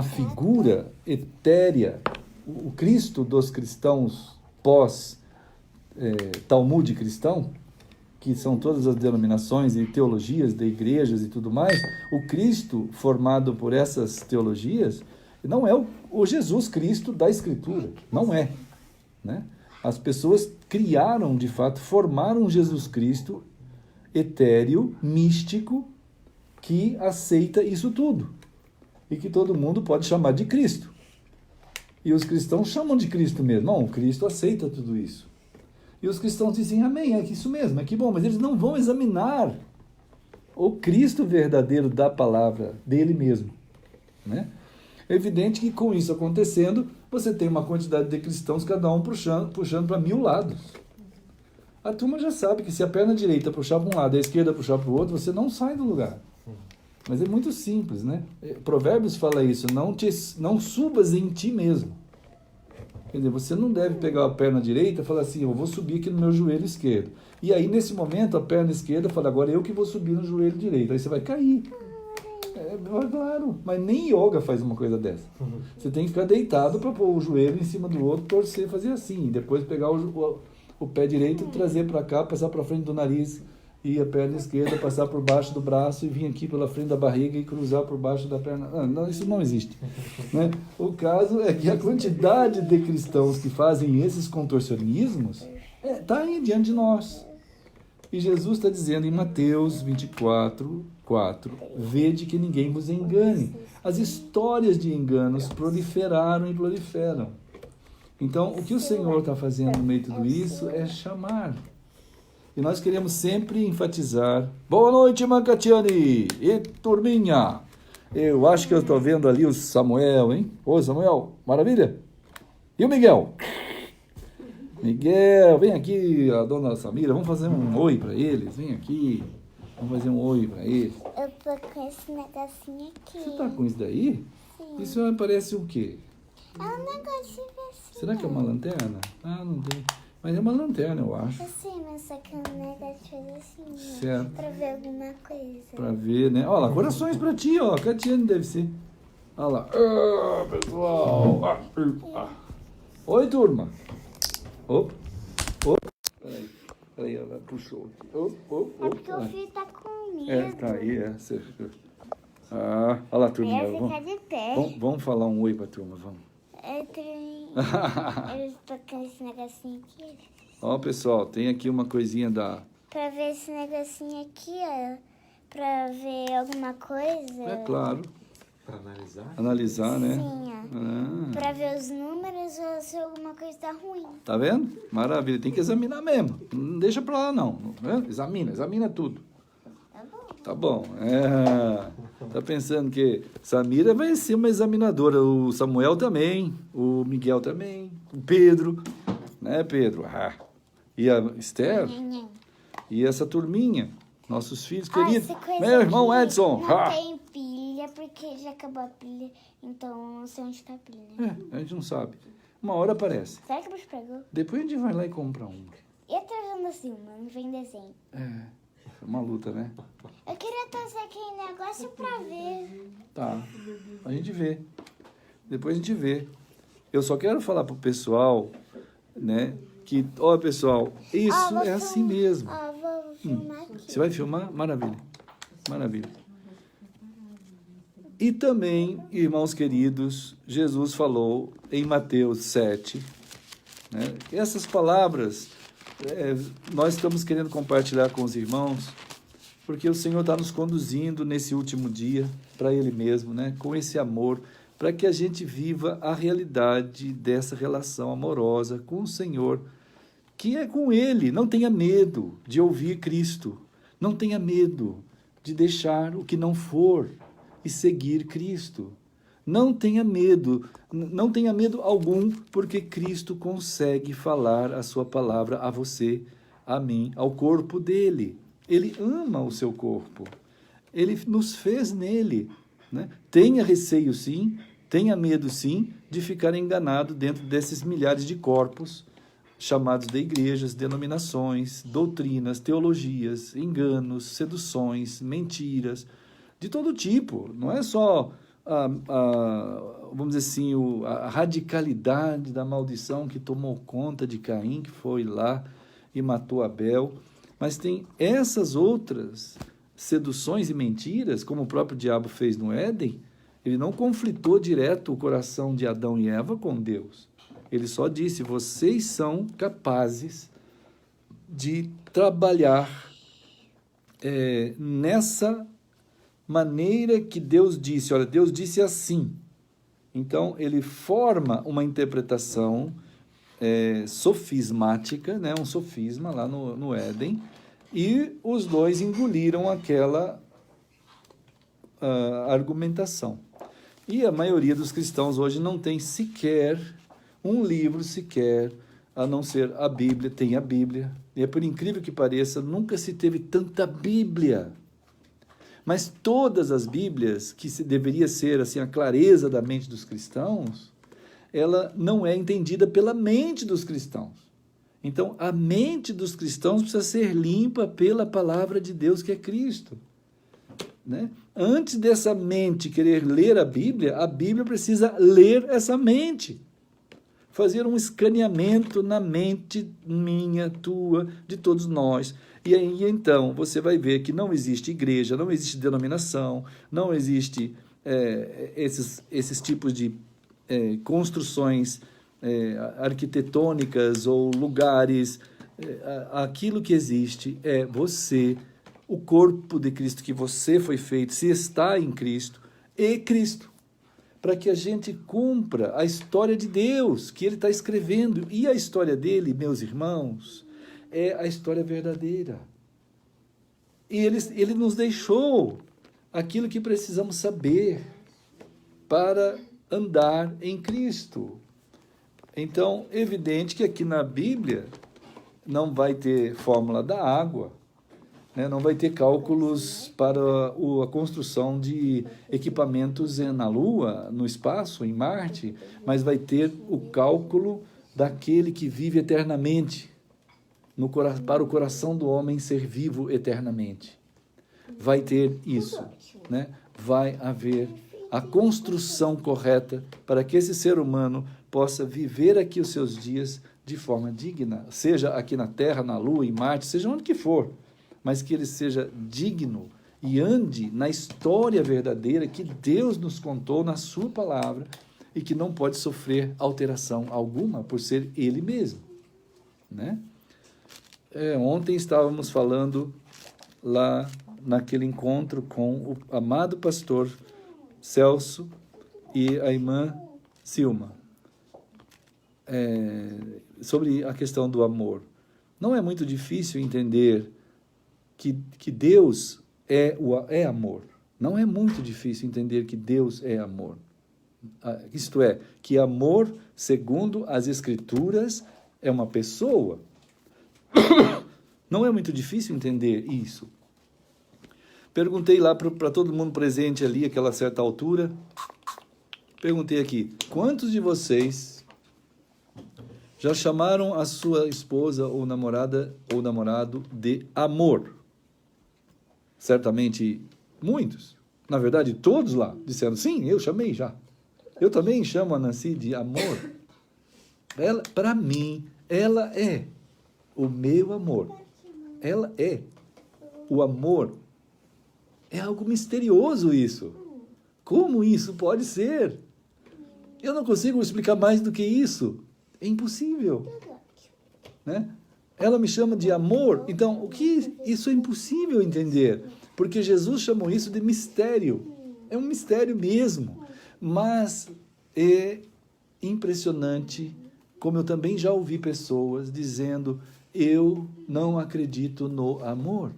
figura etérea. O Cristo dos cristãos pós-Talmud cristão, que são todas as denominações e teologias de igrejas e tudo mais, o Cristo formado por essas teologias não é o Jesus Cristo da Escritura, não é, né? As pessoas criaram, de fato, formaram um Jesus Cristo etéreo, místico, que aceita isso tudo e que todo mundo pode chamar de Cristo. E os cristãos chamam de Cristo mesmo. Não, Cristo aceita tudo isso. E os cristãos dizem, amém, é isso mesmo, é que bom, mas eles não vão examinar o Cristo verdadeiro da palavra dele mesmo, né? É evidente que com isso acontecendo, você tem uma quantidade de cristãos, cada um puxando para 1000 lados. A turma já sabe que se a perna direita puxar para um lado e a esquerda puxar para o outro, você não sai do lugar. Mas é muito simples, né? Provérbios fala isso, não subas em ti mesmo. Quer dizer, você não deve pegar a perna direita e falar assim, eu vou subir aqui no meu joelho esquerdo. E aí, nesse momento, a perna esquerda fala, agora eu que vou subir no joelho direito. Aí você vai cair. Claro, mas nem yoga faz uma coisa dessa. Você tem que ficar deitado para pôr o joelho em cima do outro, torcer, fazer assim. E depois pegar o pé direito, trazer para cá, passar para frente do nariz, e a perna esquerda passar por baixo do braço e vir aqui pela frente da barriga e cruzar por baixo da perna. Não, isso não existe, né? O caso é que a quantidade de cristãos que fazem esses contorcionismos está aí diante de nós. E Jesus está dizendo em Mateus 24:4, vede que ninguém vos engane. As histórias de enganos proliferaram e proliferam. Então, o que o Senhor está fazendo no meio de tudo isso é chamar. E nós queremos sempre enfatizar. Boa noite, Mancatiane! E turminha! Eu acho que eu estou vendo ali o Samuel, hein? Ô, Samuel, maravilha! E o Miguel? Miguel, vem aqui, a dona Samira, vamos fazer um oi para eles. Vem aqui, vamos fazer um oi para eles. Eu tô com esse negocinho aqui. Você tá com isso daí? Sim. Isso parece o quê? É um negócio assim. Será que é uma lanterna? Ah, não tem. Mas é uma lanterna, eu acho. Sim, mas só que é um negócio assim, Certo. pra ver alguma coisa. Pra ver, né? Olha lá, corações pra ti, ó. Catiane deve ser. Olha lá. Ah, pessoal. Oi, turma. Opa. Peraí, ela puxou aqui. É porque o filho tá com medo. Tá aí, Ah, olha lá, turminha. Eu ia ficar de pé. Vamos falar um oi pra turma, vamos. Eu tô com esse negocinho aqui. Ó, pessoal, tem aqui uma coisinha da... Pra ver esse negocinho aqui, ó. Pra ver alguma coisa. É claro, Pra analisar? analisar, né? Sim, ó. Ah, Pra ver os números ou se alguma coisa tá ruim. tá vendo? Maravilha, tem que examinar mesmo. Não deixa pra lá, não. Examina tudo. Tá bom. Tá bom. Tá pensando que Samira vai ser uma examinadora, o Samuel também, o Miguel também, o Pedro, né, Pedro? E a Esther, Nhen. e essa turminha, nossos filhos Ah, queridos. essa coisa Meu irmão aqui Edson. Não tem pilha, porque já acabou a pilha. Então, não sei onde tá a pilha, né? A gente não sabe. Uma hora aparece. Será que o bicho pegou? Depois a gente vai lá e compra um. E a Tarzana Silva? Não vem desenho. É uma luta, né? Eu queria trazer aquele negócio pra ver. Tá, a gente vê. Depois a gente vê. Eu só quero falar pro pessoal, né, que, ó, pessoal, isso Vou é assim mesmo. Vou filmar aqui. Você vai filmar? Maravilha. Maravilha. E também, irmãos queridos, Jesus falou em Mateus 7, né? Essas palavras nós estamos querendo compartilhar com os irmãos, porque o Senhor está nos conduzindo nesse último dia para Ele mesmo, né? Com esse amor, para que a gente viva a realidade dessa relação amorosa com o Senhor, que é com Ele. Não tenha medo de ouvir Cristo, não tenha medo de deixar o que não for e seguir Cristo. Não tenha medo algum, porque Cristo consegue falar a sua palavra a você, a mim, ao corpo dele. Ele ama o seu corpo. Ele nos fez nele, né? Tenha receio sim, tenha medo sim, de ficar enganado dentro desses milhares de corpos chamados de igrejas, denominações, doutrinas, teologias, enganos, seduções, mentiras, de todo tipo. Não é só, vamos dizer assim, a radicalidade da maldição que tomou conta de Caim, que foi lá e matou Abel, mas tem essas outras seduções e mentiras, como o próprio diabo fez no Éden. Ele não conflitou direto o coração de Adão e Eva com Deus. Ele só disse: vocês são capazes de trabalhar nessa maneira que Deus disse. Olha, Deus disse assim. Então, ele forma uma interpretação sofismática, né? Um sofisma lá no Éden, e os dois engoliram aquela argumentação. E a maioria dos cristãos hoje não tem sequer um livro sequer, a não ser a Bíblia. Tem a Bíblia, e por incrível que pareça, nunca se teve tanta Bíblia. Mas todas as Bíblias, que deveria ser assim a clareza da mente dos cristãos, ela não é entendida pela mente dos cristãos. Então, a mente dos cristãos precisa ser limpa pela palavra de Deus, que é Cristo, né? Antes dessa mente querer ler a Bíblia precisa ler essa mente. Fazer um escaneamento na mente minha, tua, de todos nós. E aí, então, você vai ver que não existe igreja, não existe denominação, não existe esses tipos de construções arquitetônicas ou lugares. Aquilo que existe é você, o corpo de Cristo, que você foi feito, se está em Cristo, e Cristo, para que a gente cumpra a história de Deus que Ele está escrevendo. E a história dele, meus irmãos, é a história verdadeira. E ele nos deixou aquilo que precisamos saber para andar em Cristo. Então, evidente que aqui na Bíblia não vai ter fórmula da água, né? Não vai ter cálculos para a construção de equipamentos na Lua, no espaço, em Marte, mas vai ter o cálculo daquele que vive eternamente, para o coração do homem ser vivo eternamente. Vai ter isso, né? Vai haver a construção correta para que esse ser humano possa viver aqui os seus dias de forma digna, seja aqui na Terra, na Lua, em Marte, seja onde que for, mas que ele seja digno e ande na história verdadeira que Deus nos contou na sua palavra e que não pode sofrer alteração alguma por ser Ele mesmo, né? Ontem estávamos falando lá naquele encontro com o amado pastor Celso e a irmã Silma, sobre a questão do amor. Não é muito difícil entender que Deus é amor. Não é muito difícil entender que Deus é amor. Isto é, que amor, segundo as Escrituras, é uma pessoa. Não é muito difícil entender isso. Perguntei lá para todo mundo presente ali, aquela certa altura, perguntei aqui, quantos de vocês já chamaram a sua esposa ou namorada ou namorado de amor? Certamente muitos. Na verdade, todos lá disseram, sim, eu chamei já. Eu também chamo a Nancy de amor. Para mim, ela é o meu amor. Ela é o amor. É algo misterioso isso. Como isso pode ser? Eu não consigo explicar mais do que isso. É impossível. Né? Ela me chama de amor. Então, isso é impossível entender. Porque Jesus chamou isso de mistério. É um mistério mesmo. Mas é impressionante, como eu também já ouvi pessoas dizendo, eu não acredito no amor.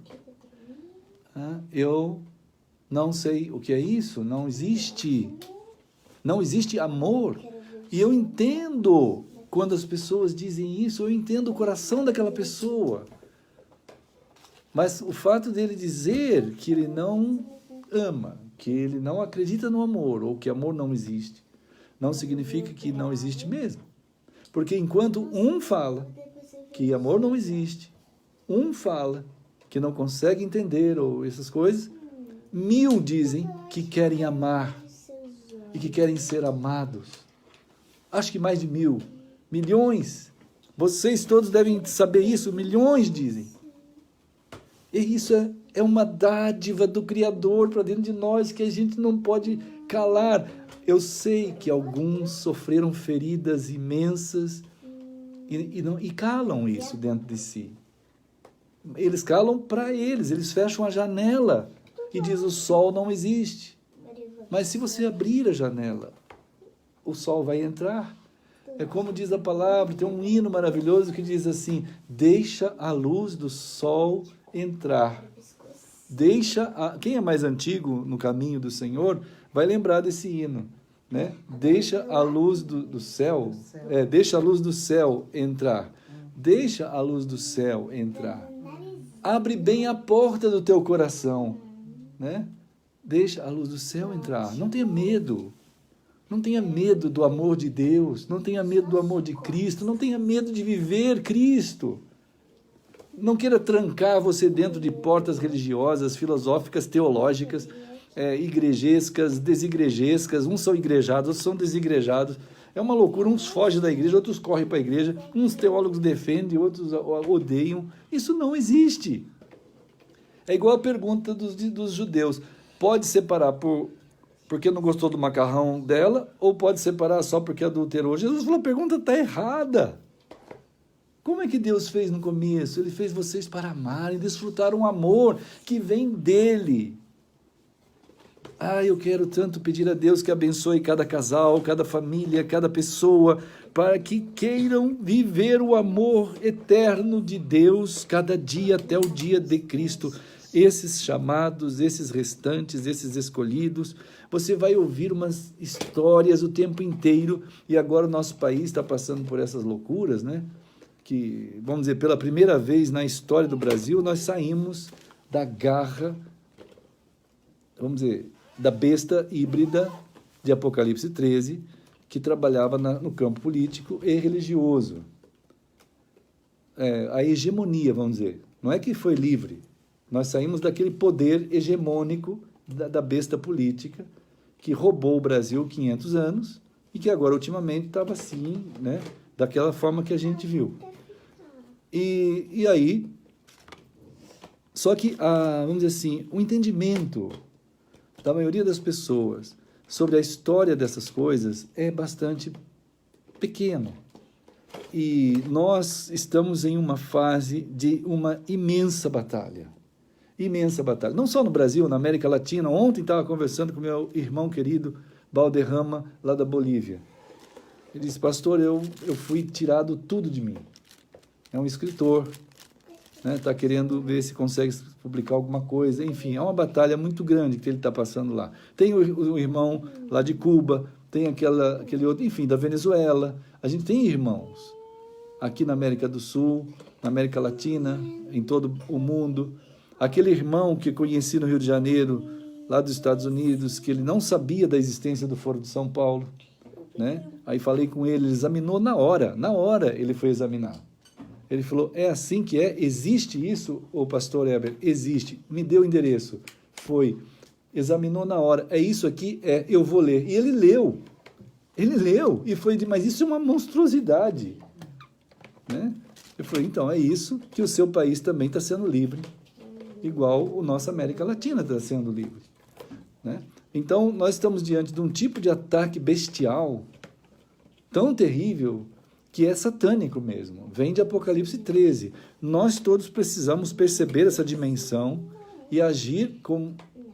Eu não sei o que é isso, não existe amor. E eu entendo quando as pessoas dizem isso, eu entendo o coração daquela pessoa. Mas o fato dele dizer que ele não ama, que ele não acredita no amor, ou que amor não existe, não significa que não existe mesmo. Porque enquanto um fala que amor não existe, um fala que não consegue entender ou essas coisas, 1000 dizem que querem amar e que querem ser amados. Acho que mais de 1000. Milhões. Vocês todos devem saber isso. Milhões dizem. E isso é uma dádiva do Criador para dentro de nós que a gente não pode calar. Eu sei que alguns sofreram feridas imensas e calam isso dentro de si. Eles calam para eles fecham a janela e diz o sol não existe. Mas se você abrir a janela, o sol vai entrar. É como diz a palavra, tem um hino maravilhoso que diz assim, deixa a luz do sol entrar. Quem é mais antigo no caminho do Senhor vai lembrar desse hino, né? Deixa a luz do céu, deixa a luz do céu entrar. Deixa a luz do céu entrar. Abre bem a porta do teu coração, né? Deixa a luz do céu entrar. Não tenha medo. Não tenha medo do amor de Deus. Não tenha medo do amor de Cristo. Não tenha medo de viver Cristo. Não queira trancar você dentro de portas religiosas, filosóficas, teológicas, igrejescas, desigrejescas. Uns são igrejados, outros são desigrejados. É uma loucura. Uns fogem da igreja, outros correm para a igreja. Uns teólogos defendem, outros odeiam. Isso não existe. É igual a pergunta dos judeus. Pode separar porque não gostou do macarrão dela ou pode separar só porque adulterou? Jesus falou, a pergunta está errada. Como é que Deus fez no começo? Ele fez vocês para amarem, desfrutar um amor que vem dele. Eu quero tanto pedir a Deus que abençoe cada casal, cada família, cada pessoa, para que queiram viver o amor eterno de Deus, cada dia até o dia de Cristo. Esses chamados, esses restantes, esses escolhidos, você vai ouvir umas histórias o tempo inteiro, e agora o nosso país está passando por essas loucuras, né? Que, vamos dizer, pela primeira vez na história do Brasil, nós saímos da garra, vamos dizer, da besta híbrida de Apocalipse 13, que trabalhava no campo político e religioso. A hegemonia, vamos dizer, não é que foi livre. Nós saímos daquele poder hegemônico da besta política que roubou o Brasil 500 anos e que agora, ultimamente, estava assim, né, daquela forma que a gente viu. E aí, Só que, vamos dizer assim, o entendimento da maioria das pessoas sobre a história dessas coisas é bastante pequeno. E nós estamos em uma fase de uma imensa batalha. Imensa batalha. Não só no Brasil, na América Latina. Ontem estava conversando com meu irmão querido, Valderrama, lá da Bolívia. Ele disse, pastor, eu fui tirado tudo de mim. É um escritor, né? Está querendo ver se consegue publicar alguma coisa. Enfim, é uma batalha muito grande que ele está passando lá. Tem o irmão lá de Cuba, tem aquele outro, enfim, da Venezuela. A gente tem irmãos aqui na América do Sul, na América Latina, em todo o mundo. Aquele irmão que conheci no Rio de Janeiro, lá dos Estados Unidos, que ele não sabia da existência do Foro de São Paulo, né? Aí falei com ele examinou na hora ele foi examinar. Ele falou, é assim que é? Existe isso, ô pastor Heber? Existe. Me deu o endereço. Foi. Examinou na hora. É isso aqui? É, eu vou ler. E ele leu. E foi, mas isso é uma monstruosidade. Né? Eu falei, então, é isso que o seu país também está sendo livre, igual o nossa América Latina está sendo livre. Né? Então, nós estamos diante de um tipo de ataque bestial tão terrível que é satânico mesmo. Vem de Apocalipse 13. Nós todos precisamos perceber essa dimensão e agir com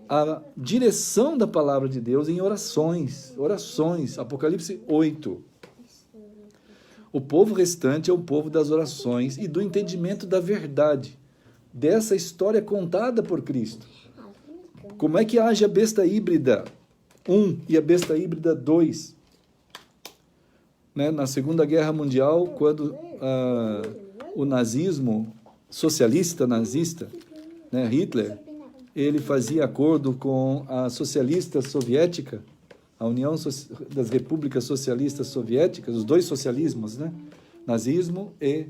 a direção da palavra de Deus em orações. Apocalipse 8. O povo restante é o povo das orações e do entendimento da verdade, dessa história contada por Cristo. Como é que age a besta híbrida 1 e a besta híbrida 2? Né? Na Segunda Guerra Mundial, quando o nazismo, nazista, né, Hitler, ele fazia acordo com a socialista soviética, a União das Repúblicas Socialistas Soviéticas, os dois socialismos, né? Nazismo e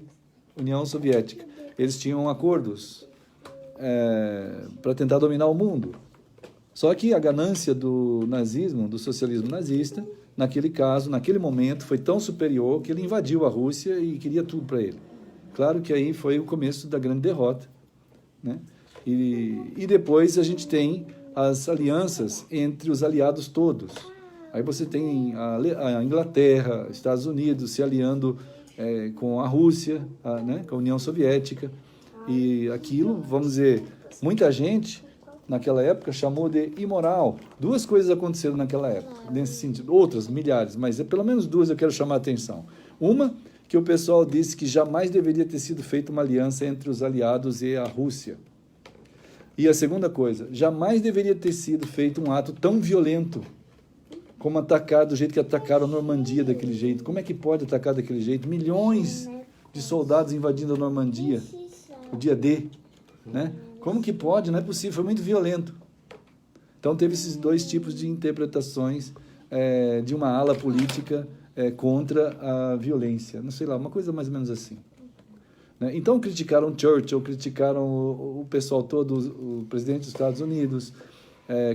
União Soviética. Eles tinham acordos para tentar dominar o mundo. Só que a ganância do nazismo, do socialismo nazista, naquele caso, naquele momento, foi tão superior que ele invadiu a Rússia e queria tudo para ele. Claro que aí foi o começo da grande derrota, né? E depois a gente tem as alianças entre os aliados todos. Aí você tem a Inglaterra, Estados Unidos se aliando com a Rússia, né, com a União Soviética. E aquilo, vamos dizer, muita gente naquela época chamou de imoral. Duas coisas aconteceram naquela época, nesse sentido. Outras, milhares, mas pelo menos duas eu quero chamar a atenção. Uma, que o pessoal disse que jamais deveria ter sido feita uma aliança entre os aliados e a Rússia. E a segunda coisa, jamais deveria ter sido feito um ato tão violento como atacar do jeito que atacaram a Normandia daquele jeito. Como é que pode atacar daquele jeito? Milhões de soldados invadindo a Normandia, o dia D, né? Como que pode? Não é possível, foi muito violento. Então teve esses dois tipos de interpretações de uma ala política contra a violência. Não sei lá, uma coisa mais ou menos assim. Então criticaram Churchill, criticaram o pessoal todo, o presidente dos Estados Unidos,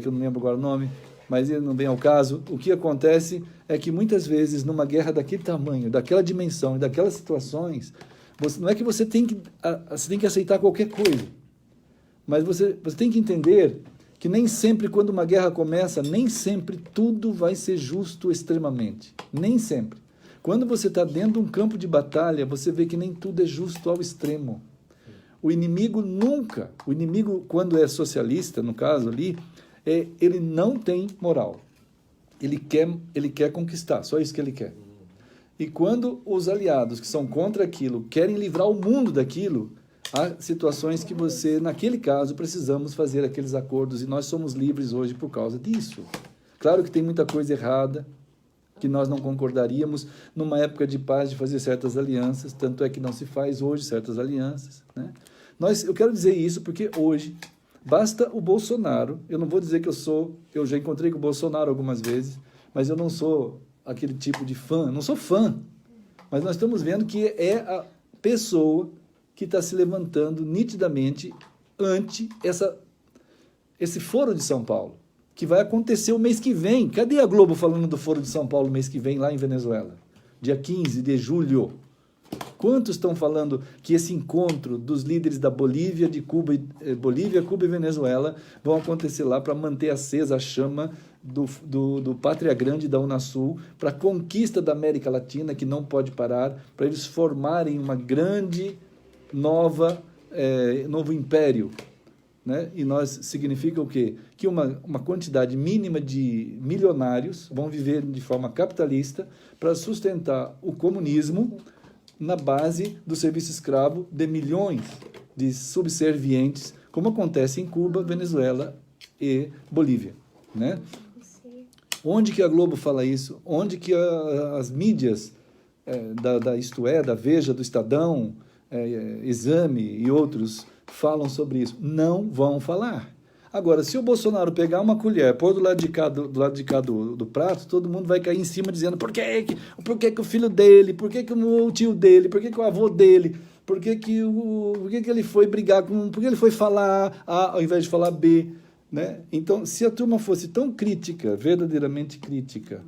que eu não lembro agora o nome, mas ele não vem ao caso. O que acontece é que muitas vezes numa guerra daquele tamanho, daquela dimensão e daquelas situações, não é que você tem que aceitar qualquer coisa, mas você tem que entender que nem sempre quando uma guerra começa, nem sempre tudo vai ser justo extremamente, nem sempre. Quando você está dentro de um campo de batalha, você vê que nem tudo é justo ao extremo. O inimigo quando é socialista, no caso ali, ele não tem moral. Ele quer conquistar, só isso que ele quer. E quando os aliados que são contra aquilo querem livrar o mundo daquilo, há situações que naquele caso, precisamos fazer aqueles acordos e nós somos livres hoje por causa disso. Claro que tem muita coisa errada, que nós não concordaríamos numa época de paz de fazer certas alianças, tanto é que não se faz hoje certas alianças, né? Eu quero dizer isso porque hoje basta o Bolsonaro, eu não vou dizer que eu já encontrei com o Bolsonaro algumas vezes, mas eu não sou aquele tipo de fã, não sou fã, mas nós estamos vendo que é a pessoa que está se levantando nitidamente ante esse Foro de São Paulo, que vai acontecer o mês que vem. Cadê a Globo falando do Foro de São Paulo mês que vem, lá em Venezuela? Dia 15 de julho. Quantos estão falando que esse encontro dos líderes da Bolívia, Cuba e Venezuela vão acontecer lá para manter acesa a chama do Pátria Grande da Unasul, para a conquista da América Latina, que não pode parar, para eles formarem uma grande novo império, né? E nós significa o quê? Que uma quantidade mínima de milionários vão viver de forma capitalista para sustentar o comunismo na base do serviço escravo de milhões de subservientes, como acontece em Cuba, Venezuela e Bolívia, né? Onde que a Globo fala isso? Onde que as mídias Isto É, da Veja, do Estadão, Exame e outros falam sobre isso? Não vão falar. Agora, se o Bolsonaro pegar uma colher, pôr do lado de cá do prato, todo mundo vai cair em cima dizendo por que o filho dele, por que o tio dele, por que o avô dele, por que ele foi brigar por que ele foi falar A ao invés de falar B, né? Então, se a turma fosse tão crítica, verdadeiramente crítica,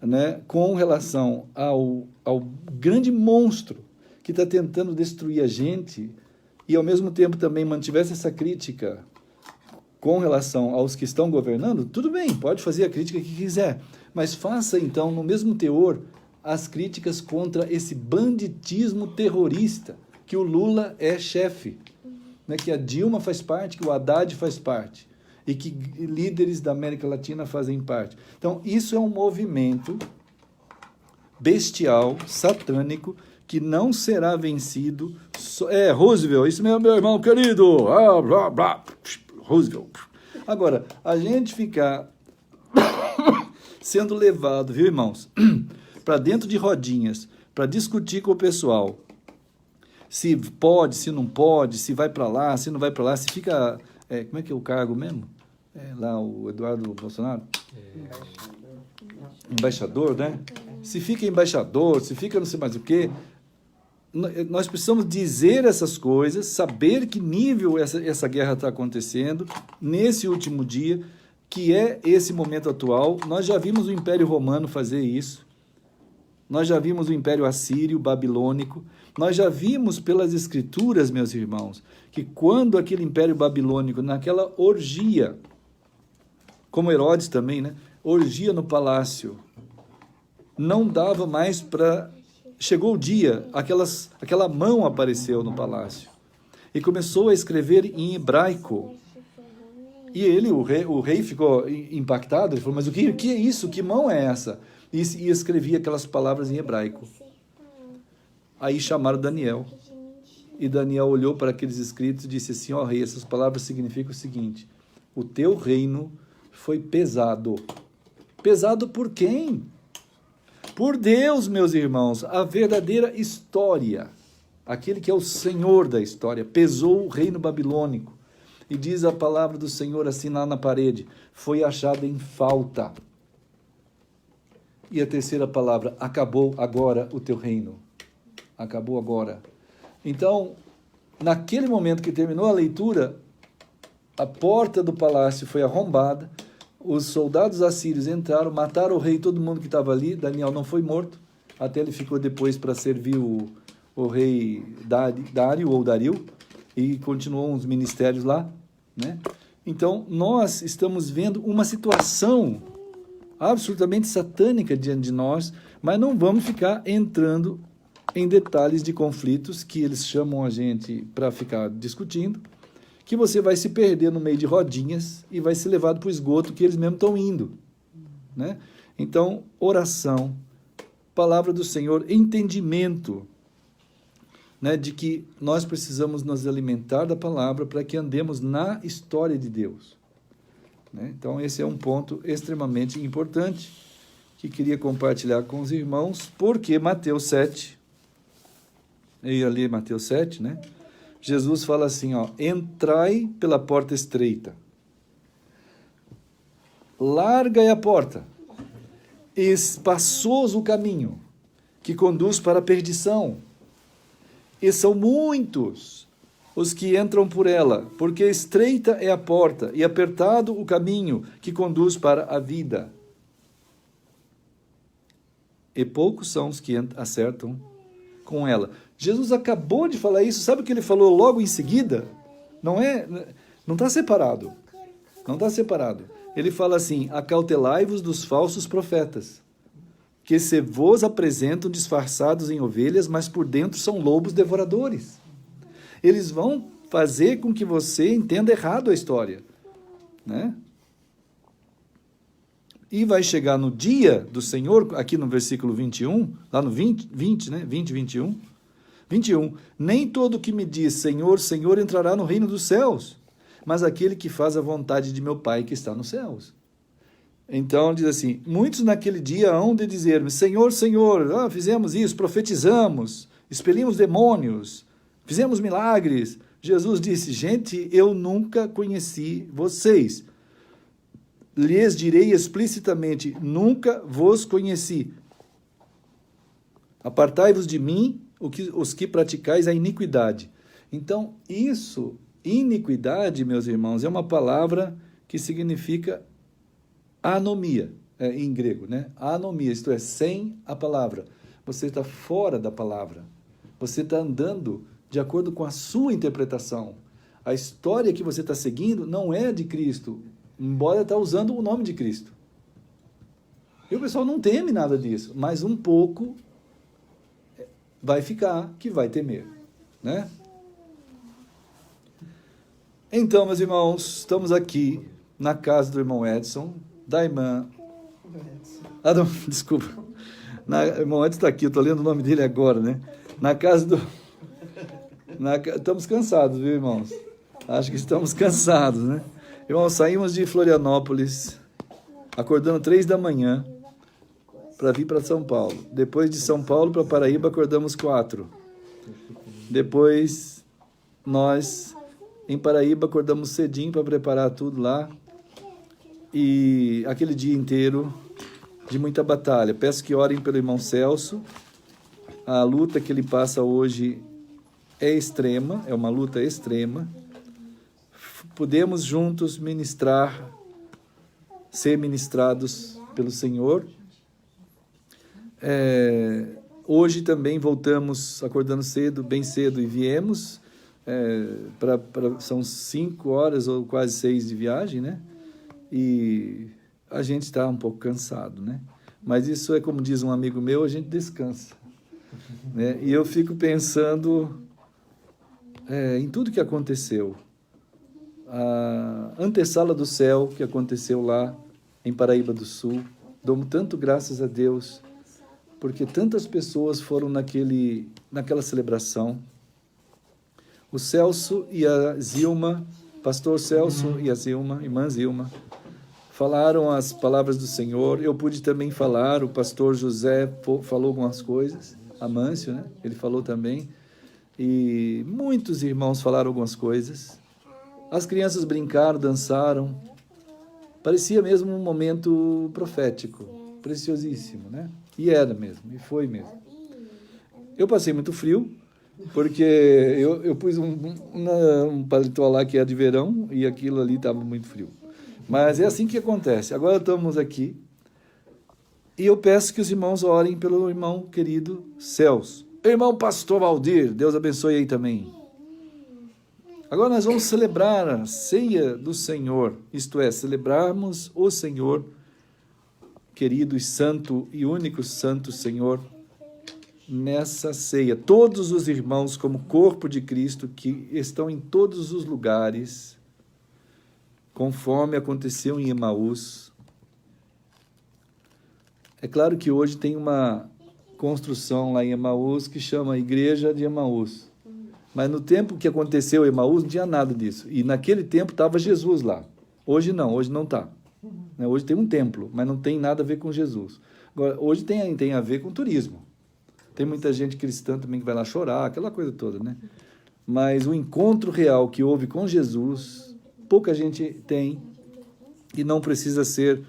né, com relação ao grande monstro que está tentando destruir a gente, e ao mesmo tempo também mantivesse essa crítica com relação aos que estão governando, tudo bem, pode fazer a crítica que quiser, mas faça então, no mesmo teor, as críticas contra esse banditismo terrorista, que o Lula é chefe, né, que a Dilma faz parte, que o Haddad faz parte, e que líderes da América Latina fazem parte. Então, isso é um movimento bestial, satânico, que não será vencido. Roosevelt, isso mesmo, meu irmão querido. Roosevelt. Agora, a gente ficar sendo levado, viu, irmãos, para dentro de rodinhas, para discutir com o pessoal, se pode, se não pode, se vai para lá, se não vai para lá, se fica... como é que é o cargo mesmo? Lá o Eduardo Bolsonaro? Embaixador, né? Se fica embaixador, se fica não sei mais o quê. Nós precisamos dizer essas coisas, saber que nível essa guerra está acontecendo nesse último dia, que é esse momento atual. Nós já vimos o Império Romano fazer isso, nós já vimos o Império Assírio, Babilônico, nós já vimos pelas Escrituras, meus irmãos, que quando aquele Império Babilônico, naquela orgia, como Herodes também, né? Orgia no palácio, não dava mais para... Chegou o dia, aquela mão apareceu no palácio e começou a escrever em hebraico. E o rei ficou impactado, ele falou, mas o que é isso? Que mão é essa? E escrevia aquelas palavras em hebraico. Aí chamaram Daniel. E Daniel olhou para aqueles escritos e disse assim, rei, essas palavras significam o seguinte, o teu reino foi pesado. Pesado por quem? Por Deus, meus irmãos, a verdadeira história, aquele que é o Senhor da história, pesou o reino babilônico. E diz a palavra do Senhor assim lá na parede, foi achado em falta. E a terceira palavra, acabou agora o teu reino. Acabou agora. Então, naquele momento que terminou a leitura, a porta do palácio foi arrombada, os soldados assírios entraram, mataram o rei, todo mundo que estava ali. Daniel não foi morto, até ele ficou depois para servir o rei Dário ou Dario, e continuou uns ministérios lá, né? Então, nós estamos vendo uma situação absolutamente satânica diante de nós, mas não vamos ficar entrando em detalhes de conflitos que eles chamam a gente para ficar discutindo, que você vai se perder no meio de rodinhas e vai ser levado para o esgoto que eles mesmos estão indo, né? Então, oração, palavra do Senhor, entendimento, né, de que nós precisamos nos alimentar da palavra para que andemos na história de Deus, né? Então, esse é um ponto extremamente importante que queria compartilhar com os irmãos, porque Mateus 7, eu ia ler Mateus 7, né? Jesus fala assim, entrai pela porta estreita, larga é a porta, espaçoso o caminho que conduz para a perdição, e são muitos os que entram por ela, porque estreita é a porta e apertado o caminho que conduz para a vida, e poucos são os que acertam com ela. Jesus acabou de falar isso, sabe o que ele falou logo em seguida? Não está separado. Não está separado. Ele fala assim: acautelai-vos dos falsos profetas, que se vos apresentam disfarçados em ovelhas, mas por dentro são lobos devoradores. Eles vão fazer com que você entenda errado a história, né? E vai chegar no dia do Senhor, aqui no versículo 21, lá no 20, né? 21. Nem todo que me diz Senhor, Senhor entrará no reino dos céus, mas aquele que faz a vontade de meu Pai que está nos céus. Então, diz assim: muitos naquele dia hão de dizer-me, Senhor, Senhor, fizemos isso, profetizamos, expelimos demônios, fizemos milagres. Jesus disse: gente, eu nunca conheci vocês. Lhes direi explicitamente, nunca vos conheci. Apartai-vos de mim, os que praticais a iniquidade. Então, iniquidade, meus irmãos, é uma palavra que significa anomia, em grego, né? Anomia, isto é, sem a palavra. Você está fora da palavra. Você está andando de acordo com a sua interpretação. A história que você está seguindo não é de Cristo, embora está usando o nome de Cristo. E o pessoal não teme nada disso, mas um pouco vai ficar que vai temer, né? Então, meus irmãos, estamos aqui na casa do irmão Edson, da irmã... não, desculpa. O irmão Edson está aqui, eu estou lendo o nome dele agora, né? Na casa do... Estamos cansados, viu, irmãos? Acho que estamos cansados, né? Irmãos, saímos de Florianópolis, acordando 3 da manhã, para vir para São Paulo. Depois de São Paulo para Paraíba, acordamos 4. Depois, nós, em Paraíba, acordamos cedinho para preparar tudo lá. E aquele dia inteiro de muita batalha. Peço que orem pelo irmão Celso. A luta que ele passa hoje é extrema, é uma luta extrema. Podemos juntos ser ministrados pelo Senhor. Hoje também voltamos acordando cedo, bem cedo, e viemos. São 5 horas ou quase 6 de viagem, né? E a gente está um pouco cansado, né? Mas isso é como diz um amigo meu, a gente descansa, né? E eu fico pensando em tudo que aconteceu. A antessala do céu que aconteceu lá em Paraíba do Sul. Dou tanto graças a Deus, porque tantas pessoas foram naquela celebração. O Celso e a Zilma, pastor Celso e a Zilma, irmã Zilma, falaram as palavras do Senhor. Eu pude também falar, o pastor José falou algumas coisas, Amâncio, né? Ele falou também, e muitos irmãos falaram algumas coisas. As crianças brincaram, dançaram. Parecia mesmo um momento profético, preciosíssimo, né? E era mesmo, e foi mesmo. Eu passei muito frio, porque eu pus um paletó lá que é de verão, e aquilo ali estava muito frio. Mas é assim que acontece. Agora estamos aqui, e eu peço que os irmãos orem pelo irmão querido Celso. Irmão pastor Valdir, Deus abençoe aí também. Agora nós vamos celebrar a ceia do Senhor, isto é, celebrarmos o Senhor, querido e santo e único santo Senhor, nessa ceia. Todos os irmãos, como corpo de Cristo, que estão em todos os lugares, conforme aconteceu em Emaús. É claro que hoje tem uma construção lá em Emaús que chama Igreja de Emaús. Mas no tempo que aconteceu Emaús, não tinha nada disso. E naquele tempo estava Jesus lá. Hoje não está. Hoje tem um templo, mas não tem nada a ver com Jesus. Agora, hoje tem a ver com turismo. Tem muita gente cristã também que vai lá chorar, aquela coisa toda, né? Mas o encontro real que houve com Jesus, pouca gente tem, e não precisa ser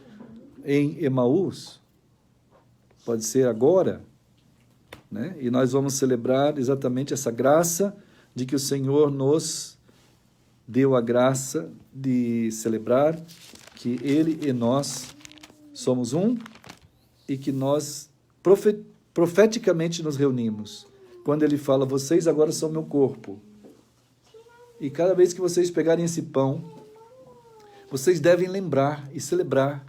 em Emaús. Pode ser agora, né? E nós vamos celebrar exatamente essa graça de que o Senhor nos deu a graça de celebrar que Ele e nós somos um e que nós profeticamente nos reunimos quando ele fala, vocês agora são meu corpo. E cada vez que vocês pegarem esse pão, vocês devem lembrar e celebrar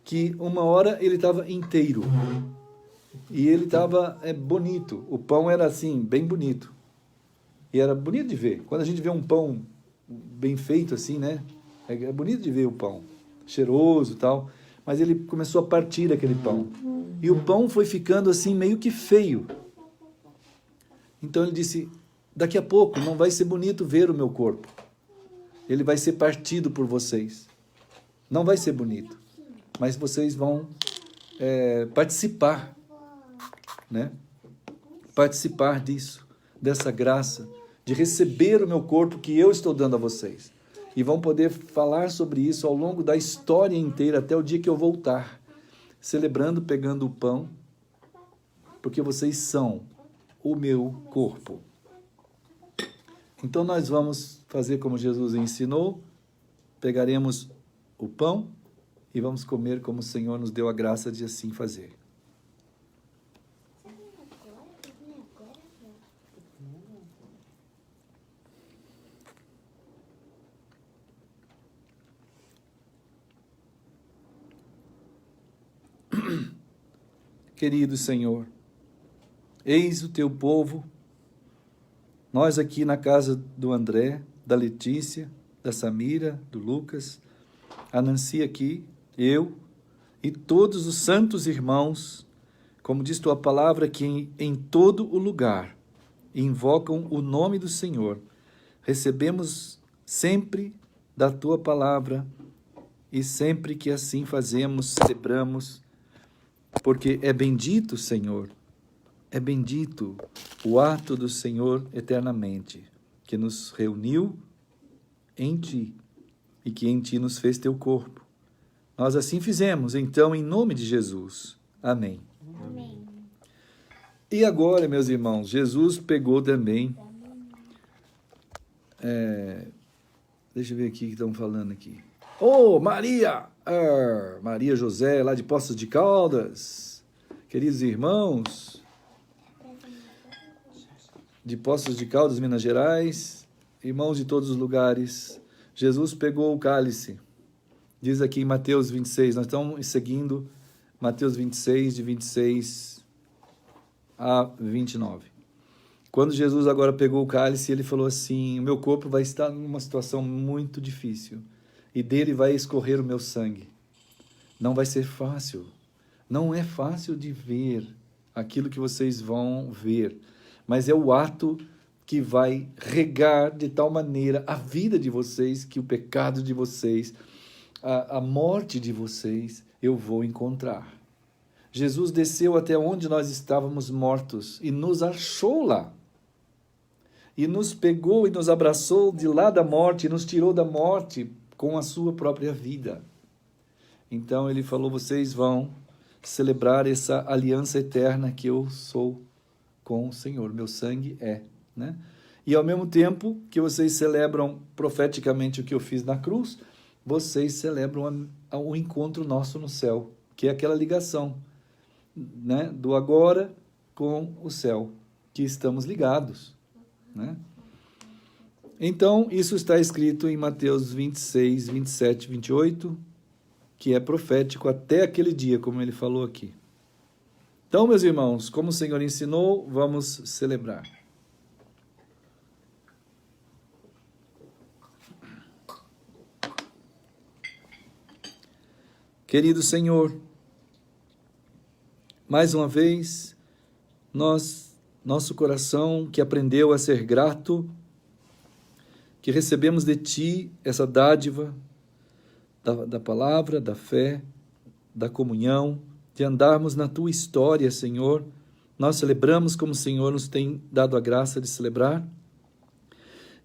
que uma hora ele estava inteiro. E ele estava bonito. O pão era assim, bem bonito. E era bonito de ver. Quando a gente vê um pão bem feito assim, né? É bonito de ver o pão. Cheiroso e tal. Mas ele começou a partir aquele pão. E o pão foi ficando assim meio que feio. Então ele disse, daqui a pouco não vai ser bonito ver o meu corpo. Ele vai ser partido por vocês. Não vai ser bonito. Mas vocês vão participar, né? Participar disso, dessa graça, de receber o meu corpo que eu estou dando a vocês. E vão poder falar sobre isso ao longo da história inteira, até o dia que eu voltar, celebrando, pegando o pão, porque vocês são o meu corpo. Então nós vamos fazer como Jesus ensinou, pegaremos o pão e vamos comer como o Senhor nos deu a graça de assim fazer. Querido Senhor, eis o teu povo, nós aqui na casa do André, da Letícia, da Samira, do Lucas, a Nancy aqui, eu e todos os santos irmãos, como diz tua palavra, que em todo o lugar invocam o nome do Senhor, recebemos sempre da tua palavra e sempre que assim fazemos, celebramos, porque é bendito, Senhor, é bendito o ato do Senhor eternamente, que nos reuniu em Ti e que em Ti nos fez Teu corpo. Nós assim fizemos, então, em nome de Jesus. Amém. Amém. E agora, meus irmãos, Jesus pegou também... deixa eu ver aqui o que estão falando aqui. Oh, Maria! Maria José, lá de Poços de Caldas. Queridos irmãos, de Poços de Caldas, Minas Gerais, irmãos de todos os lugares, Jesus pegou o cálice. Diz aqui em Mateus 26, nós estamos seguindo Mateus 26, de 26 a 29. Quando Jesus agora pegou o cálice, ele falou assim, o meu corpo vai estar numa situação muito difícil, e dele vai escorrer o meu sangue. Não vai ser fácil. Não é fácil de ver aquilo que vocês vão ver, mas é o ato que vai regar de tal maneira a vida de vocês, que o pecado de vocês, a morte de vocês, eu vou encontrar. Jesus desceu até onde nós estávamos mortos e nos achou lá. E nos pegou e nos abraçou de lá da morte, e nos tirou da morte com a sua própria vida. Então ele falou, vocês vão celebrar essa aliança eterna que eu sou com o Senhor, meu sangue é, né? E ao mesmo tempo que vocês celebram profeticamente o que eu fiz na cruz, vocês celebram o encontro nosso no céu, que é aquela ligação, né, do agora com o céu, que estamos ligados, né? Então, isso está escrito em Mateus 26, 27, 28, que é profético até aquele dia, como ele falou aqui. Então, meus irmãos, como o Senhor ensinou, vamos celebrar. Querido Senhor, mais uma vez, nosso coração que aprendeu a ser grato, que recebemos de Ti essa dádiva da palavra, da fé, da comunhão, de andarmos na Tua história, Senhor. Nós celebramos como o Senhor nos tem dado a graça de celebrar.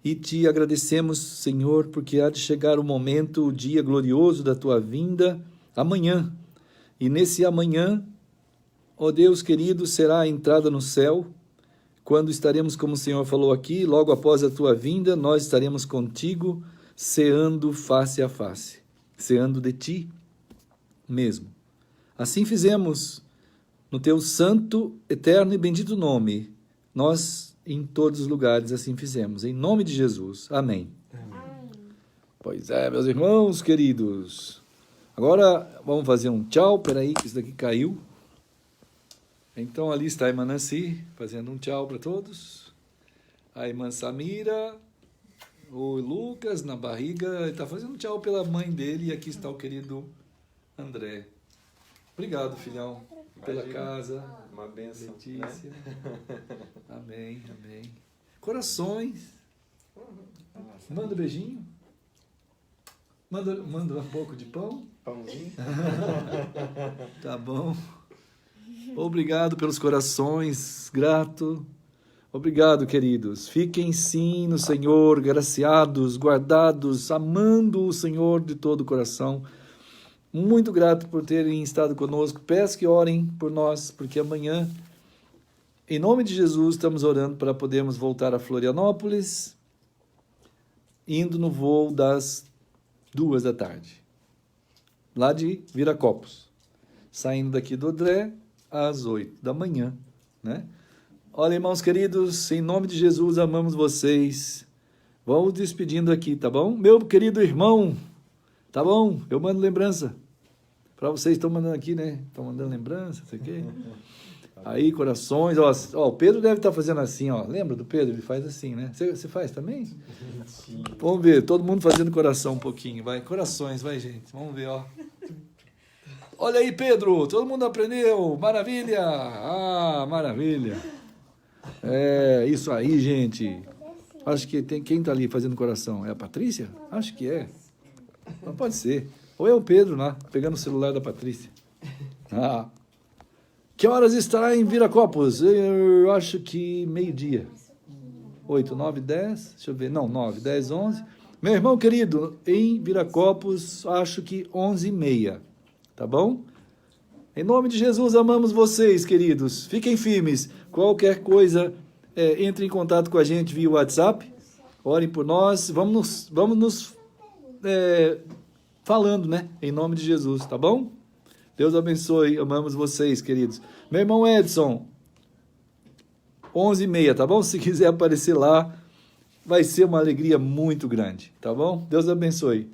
E Te agradecemos, Senhor, porque há de chegar o momento, o dia glorioso da Tua vinda, amanhã. E nesse amanhã, ó Deus querido, será a entrada no céu, quando estaremos, como o Senhor falou aqui, logo após a Tua vinda, nós estaremos contigo, ceando face a face, ceando de Ti mesmo. Assim fizemos no Teu santo, eterno e bendito nome, nós em todos os lugares assim fizemos. Em nome de Jesus. Amém. Pois é, meus irmãos queridos. Agora vamos fazer um tchau. Peraí, que isso daqui caiu. Então ali está a irmã Nancy fazendo um tchau para todos. A irmã Samira, o Lucas na barriga, está fazendo um tchau pela mãe dele. E aqui está o querido André. Obrigado, filhão, pela casa. Uma bênção. Letícia. Amém, amém. Corações. Manda um beijinho. Manda um pouco de pão. Pãozinho. Tá bom. Obrigado pelos corações, grato. Obrigado, queridos. Fiquem sim no Senhor, graciados, guardados, amando o Senhor de todo o coração. Muito grato por terem estado conosco. Peço que orem por nós, porque amanhã, em nome de Jesus, estamos orando para podermos voltar a Florianópolis, indo no voo das 14h, lá de Viracopos, saindo daqui do Odré às 8h, né? Olha, irmãos queridos, em nome de Jesus, amamos vocês. Vamos despedindo aqui, tá bom? Meu querido irmão, tá bom? Eu mando lembrança. Para vocês estão mandando aqui, né? Estão mandando lembrança, não sei o quê. Aí, corações, ó, o Pedro deve estar fazendo assim, ó. Lembra do Pedro? Ele faz assim, né? Você faz também? Sim. Vamos ver, todo mundo fazendo coração um pouquinho, vai. Corações, vai, gente. Vamos ver, ó. Olha aí, Pedro, todo mundo aprendeu. Maravilha! Ah, maravilha. É, isso aí, gente. Acho que tem quem está ali fazendo coração. É a Patrícia? Acho que é. Não pode ser. Ou é o Pedro lá, pegando o celular da Patrícia. Ah. Que horas estará em Viracopos? Eu acho que meio-dia. 8, 9, 10. Deixa eu ver. Não, 9, 10, 11. Meu irmão querido, em Viracopos, acho que 11h30. Tá bom? Em nome de Jesus, amamos vocês, queridos. Fiquem firmes. Qualquer coisa, entre em contato com a gente via WhatsApp. Orem por nós. Vamos nos falando, né? Em nome de Jesus, tá bom? Deus abençoe. Amamos vocês, queridos. Meu irmão Edson, 11h30, tá bom? Se quiser aparecer lá, vai ser uma alegria muito grande, tá bom? Deus abençoe.